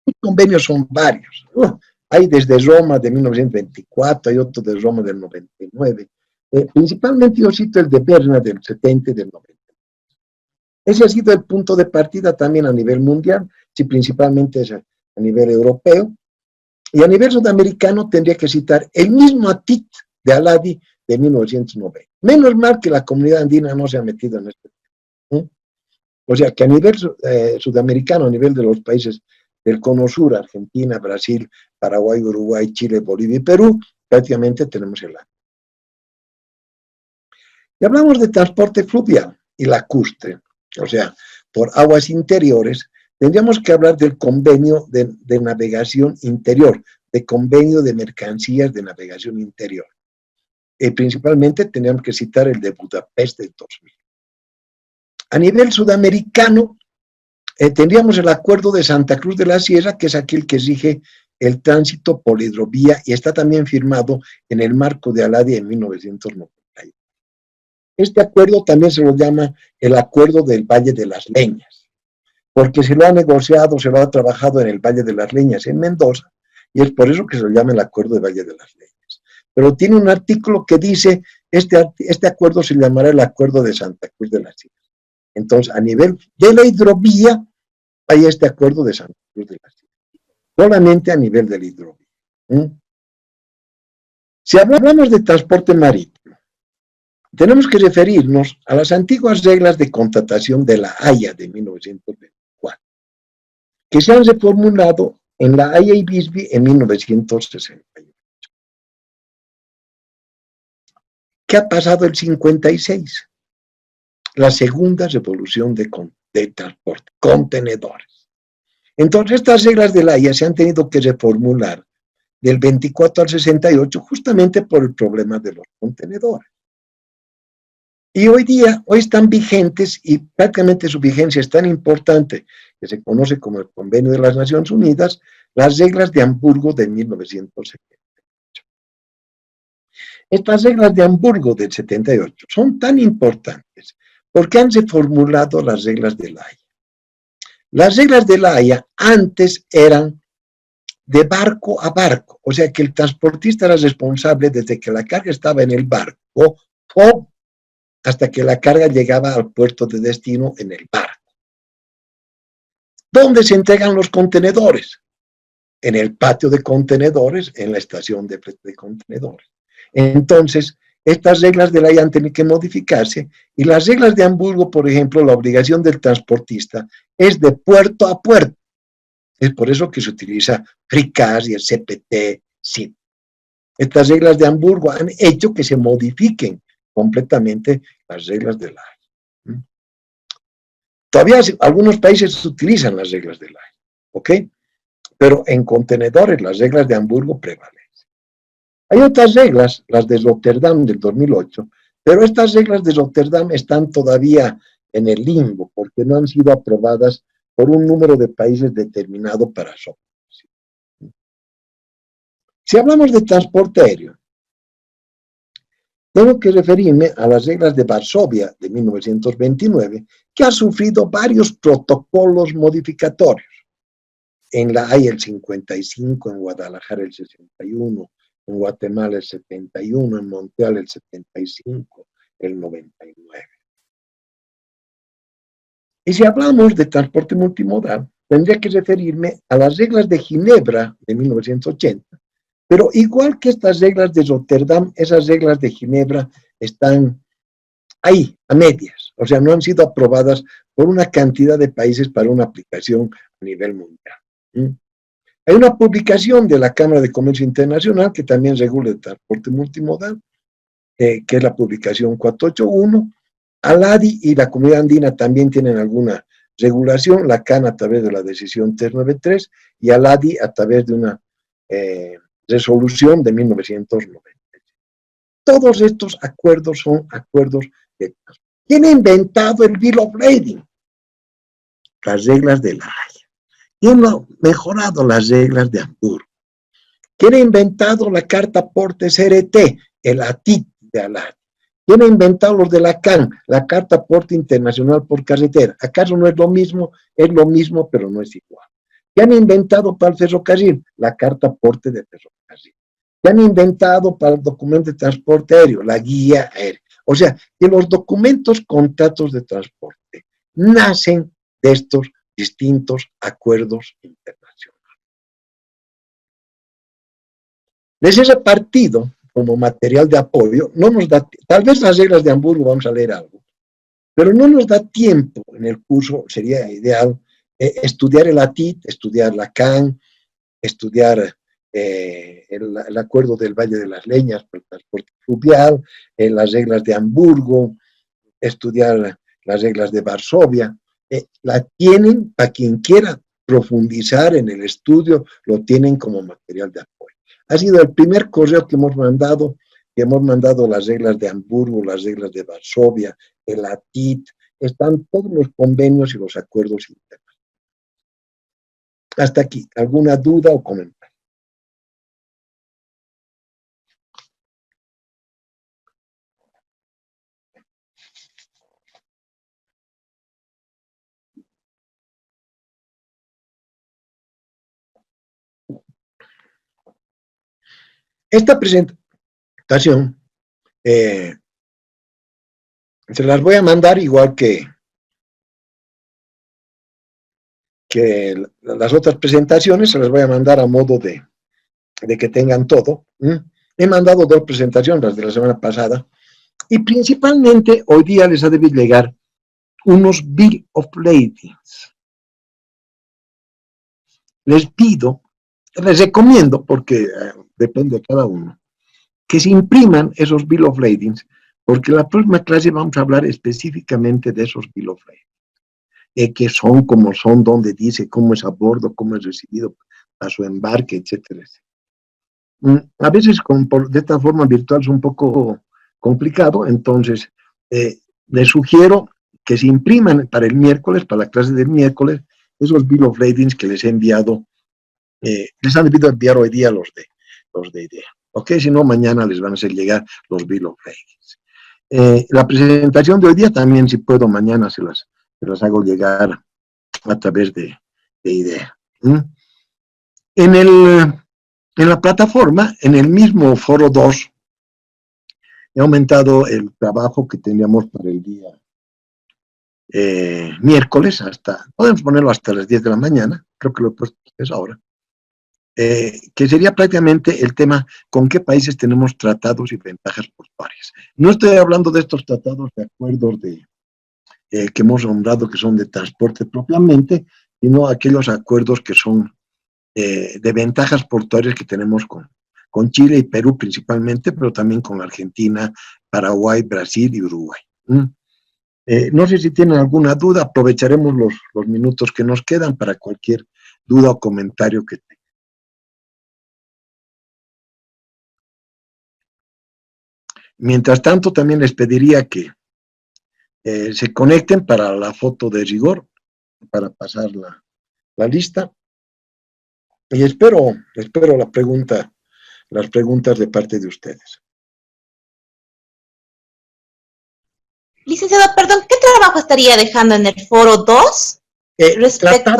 Los convenios son varios. Hay desde Roma de 1924, hay otro de Roma del 99. Principalmente yo cito el de Berna del 70 y del 90. Ese ha sido el punto de partida también a nivel mundial, si principalmente es a nivel europeo. Y a nivel sudamericano tendría que citar el mismo ATIT de Aladi de 1990. Menos mal que la comunidad andina no se ha metido en este tema. O sea que a nivel sudamericano, a nivel de los países del Cono Sur, Argentina, Brasil, Paraguay, Uruguay, Chile, Bolivia y Perú, prácticamente tenemos el ATIT. Y hablamos de transporte fluvial y lacustre, o sea, por aguas interiores, tendríamos que hablar del convenio de navegación interior, de convenio de mercancías de navegación interior. Principalmente tendríamos que citar el de Budapest del 2000. A nivel sudamericano, tendríamos el acuerdo de Santa Cruz de la Sierra, que es aquel que rige el tránsito por hidrovía y está también firmado en el marco de Aladi en 1990. Este acuerdo también se lo llama el Acuerdo del Valle de las Leñas, porque se lo ha negociado, se lo ha trabajado en el Valle de las Leñas, en Mendoza, y es por eso que se lo llama el Acuerdo del Valle de las Leñas. Pero tiene un artículo que dice, este acuerdo se llamará el Acuerdo de Santa Cruz de la Sierra. Entonces, a nivel de la hidrovía, hay este Acuerdo de Santa Cruz de la Sierra, solamente a nivel de la hidrovía. Si hablamos de transporte marítimo, tenemos que referirnos a las antiguas reglas de contratación de la Haya de 1924, que se han reformulado en la Haya y Bisbee en 1968. ¿Qué ha pasado el 56? La segunda revolución de transporte, contenedores. Entonces, estas reglas de la Haya se han tenido que reformular del 24 al 68 justamente por el problema de los contenedores. Y hoy están vigentes y prácticamente su vigencia es tan importante que se conoce como el Convenio de las Naciones Unidas, las reglas de Hamburgo de 1978. Estas reglas de Hamburgo del 78 son tan importantes porque han reformulado las reglas de la Haya. Las reglas de la Haya antes eran de barco a barco, o sea que el transportista era responsable desde que la carga estaba en el barco o hasta que la carga llegaba al puerto de destino en el barco. ¿Dónde se entregan los contenedores? En el patio de contenedores, en la estación de contenedores. Entonces, estas reglas de la Haya han tenido que modificarse y las reglas de Hamburgo, por ejemplo, la obligación del transportista es de puerto a puerto. Es por eso que se utiliza FRICAS y el CPT, SIP. Estas reglas de Hamburgo han hecho que se modifiquen completamente las reglas de la Haya. Todavía algunos países utilizan las reglas de la Haya, ¿ok? Pero en contenedores las reglas de Hamburgo prevalecen. Hay otras reglas, las de Rotterdam del 2008, pero estas reglas de Rotterdam están todavía en el limbo porque no han sido aprobadas por un número de países determinado para su aprobación. Si hablamos de transporte aéreo, tengo que referirme a las reglas de Varsovia de 1929, que ha sufrido varios protocolos modificatorios. En La Haya el 55, en Guadalajara el 61, en Guatemala el 71, en Montreal el 75, el 99. Y si hablamos de transporte multimodal, tendría que referirme a las reglas de Ginebra de 1980, Pero igual que estas reglas de Rotterdam, esas reglas de Ginebra están ahí, a medias. O sea, no han sido aprobadas por una cantidad de países para una aplicación a nivel mundial. Hay una publicación de la Cámara de Comercio Internacional que también regula el transporte multimodal, que es la publicación 481. ALADI y la Comunidad Andina también tienen alguna regulación, la CAN a través de la decisión 393 y ALADI a través de una resolución de 1990. Todos estos acuerdos son acuerdos de... ¿Quién ha inventado el Bill of Lading? Las reglas de La Haya. ¿Quién ha mejorado las reglas de Hamburgo? ¿Quién ha inventado la Carta Aporte CRT? El ATIT de ALADI. ¿Quién ha inventado los de la CAN? La Carta Aporte Internacional por Carretera. ¿Acaso no es lo mismo? Es lo mismo, pero no es igual. ¿Qué han inventado para el ferrocarril? La Carta Aporte de Ferrocarril. ¿Qué han inventado para el documento de transporte aéreo? La Guía Aérea. O sea, que los documentos, contratos de transporte, nacen de estos distintos acuerdos internacionales. Desde ese partido, como material de apoyo, no nos da, tal vez las reglas de Hamburgo vamos a leer algo, pero no nos da tiempo en el curso, sería ideal estudiar el ATIT, estudiar la CAN, estudiar el acuerdo del Valle de las Leñas para el transporte fluvial, las reglas de Hamburgo, estudiar las reglas de Varsovia, la tienen para quien quiera profundizar en el estudio, lo tienen como material de apoyo. Ha sido el primer correo que hemos mandado las reglas de Hamburgo, las reglas de Varsovia, el ATIT, están todos los convenios y los acuerdos internos. Hasta aquí, ¿alguna duda o comentario? Esta presentación se las voy a mandar igual que las otras presentaciones, se las voy a mandar a modo de que tengan todo. He mandado 2 presentaciones, las de la semana pasada, y principalmente hoy día les ha de llegar unos Bill of Ladings. Les pido, les recomiendo, porque depende de cada uno, que se impriman esos Bill of Ladings, porque en la próxima clase vamos a hablar específicamente de esos Bill of Ladings, que son como son, donde dice cómo es a bordo, cómo es recibido a su embarque, etcétera, etcétera. A veces de esta forma virtual es un poco complicado, entonces les sugiero que se impriman para el miércoles, para la clase del miércoles, esos Bill of Ladings que les he enviado, les han debido enviar hoy día los de IDEA. Ok, si no, mañana les van a hacer llegar los Bill of Ladings. La presentación de hoy día también, si puedo, mañana se las hago llegar a través de IDEA. En la plataforma, en el mismo foro 2, he aumentado el trabajo que teníamos para el día miércoles, podemos ponerlo hasta las 10 de la mañana, creo que lo he puesto ahora, que sería prácticamente el tema con qué países tenemos tratados y ventajas portuarias. No estoy hablando de estos tratados de acuerdos que hemos nombrado que son de transporte propiamente, sino aquellos acuerdos que son de ventajas portuarias que tenemos con Chile y Perú principalmente, pero también con Argentina, Paraguay, Brasil y Uruguay. No sé si tienen alguna duda, aprovecharemos los minutos que nos quedan para cualquier duda o comentario que tengan. Mientras tanto, también les pediría que se conecten para la foto de rigor, para pasar la lista. Y espero las preguntas de parte de ustedes. Licenciado, perdón, ¿qué trabajo estaría dejando en el foro 2 respecto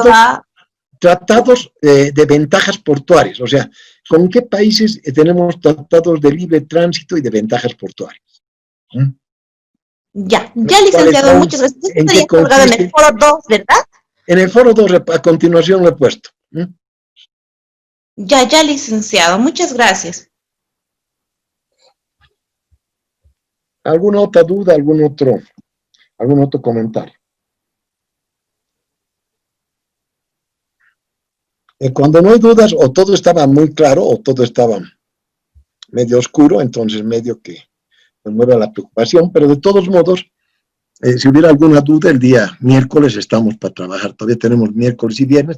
tratados de ventajas portuarias? O sea, ¿con qué países tenemos tratados de libre tránsito y de ventajas portuarias? Ya, licenciado, muchas gracias. Esto estaría colgado en el foro 2, ¿verdad? En el foro 2, a continuación lo he puesto. Ya, licenciado. Muchas gracias. ¿Alguna otra duda, algún otro comentario? Cuando no hay dudas, o todo estaba muy claro o todo estaba medio oscuro, entonces medio que nos mueve a la preocupación, pero de todos modos, si hubiera alguna duda, el día miércoles estamos para trabajar. Todavía tenemos miércoles y viernes,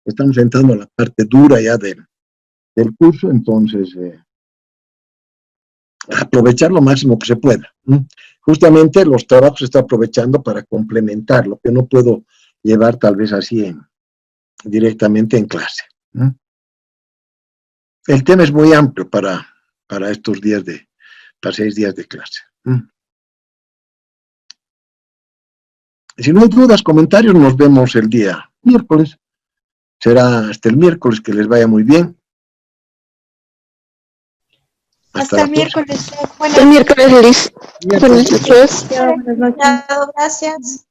estamos entrando a la parte dura ya del curso, entonces aprovechar lo máximo que se pueda. Justamente los trabajos se está aprovechando para complementar lo que no puedo llevar tal vez así directamente en clase. El tema es muy amplio para estos días para 6 días de clase. Si no hay dudas, comentarios, nos vemos el día miércoles. Será hasta el miércoles, que les vaya muy bien. Hasta el miércoles. El miércoles, Liz. Buenas noches. Gracias.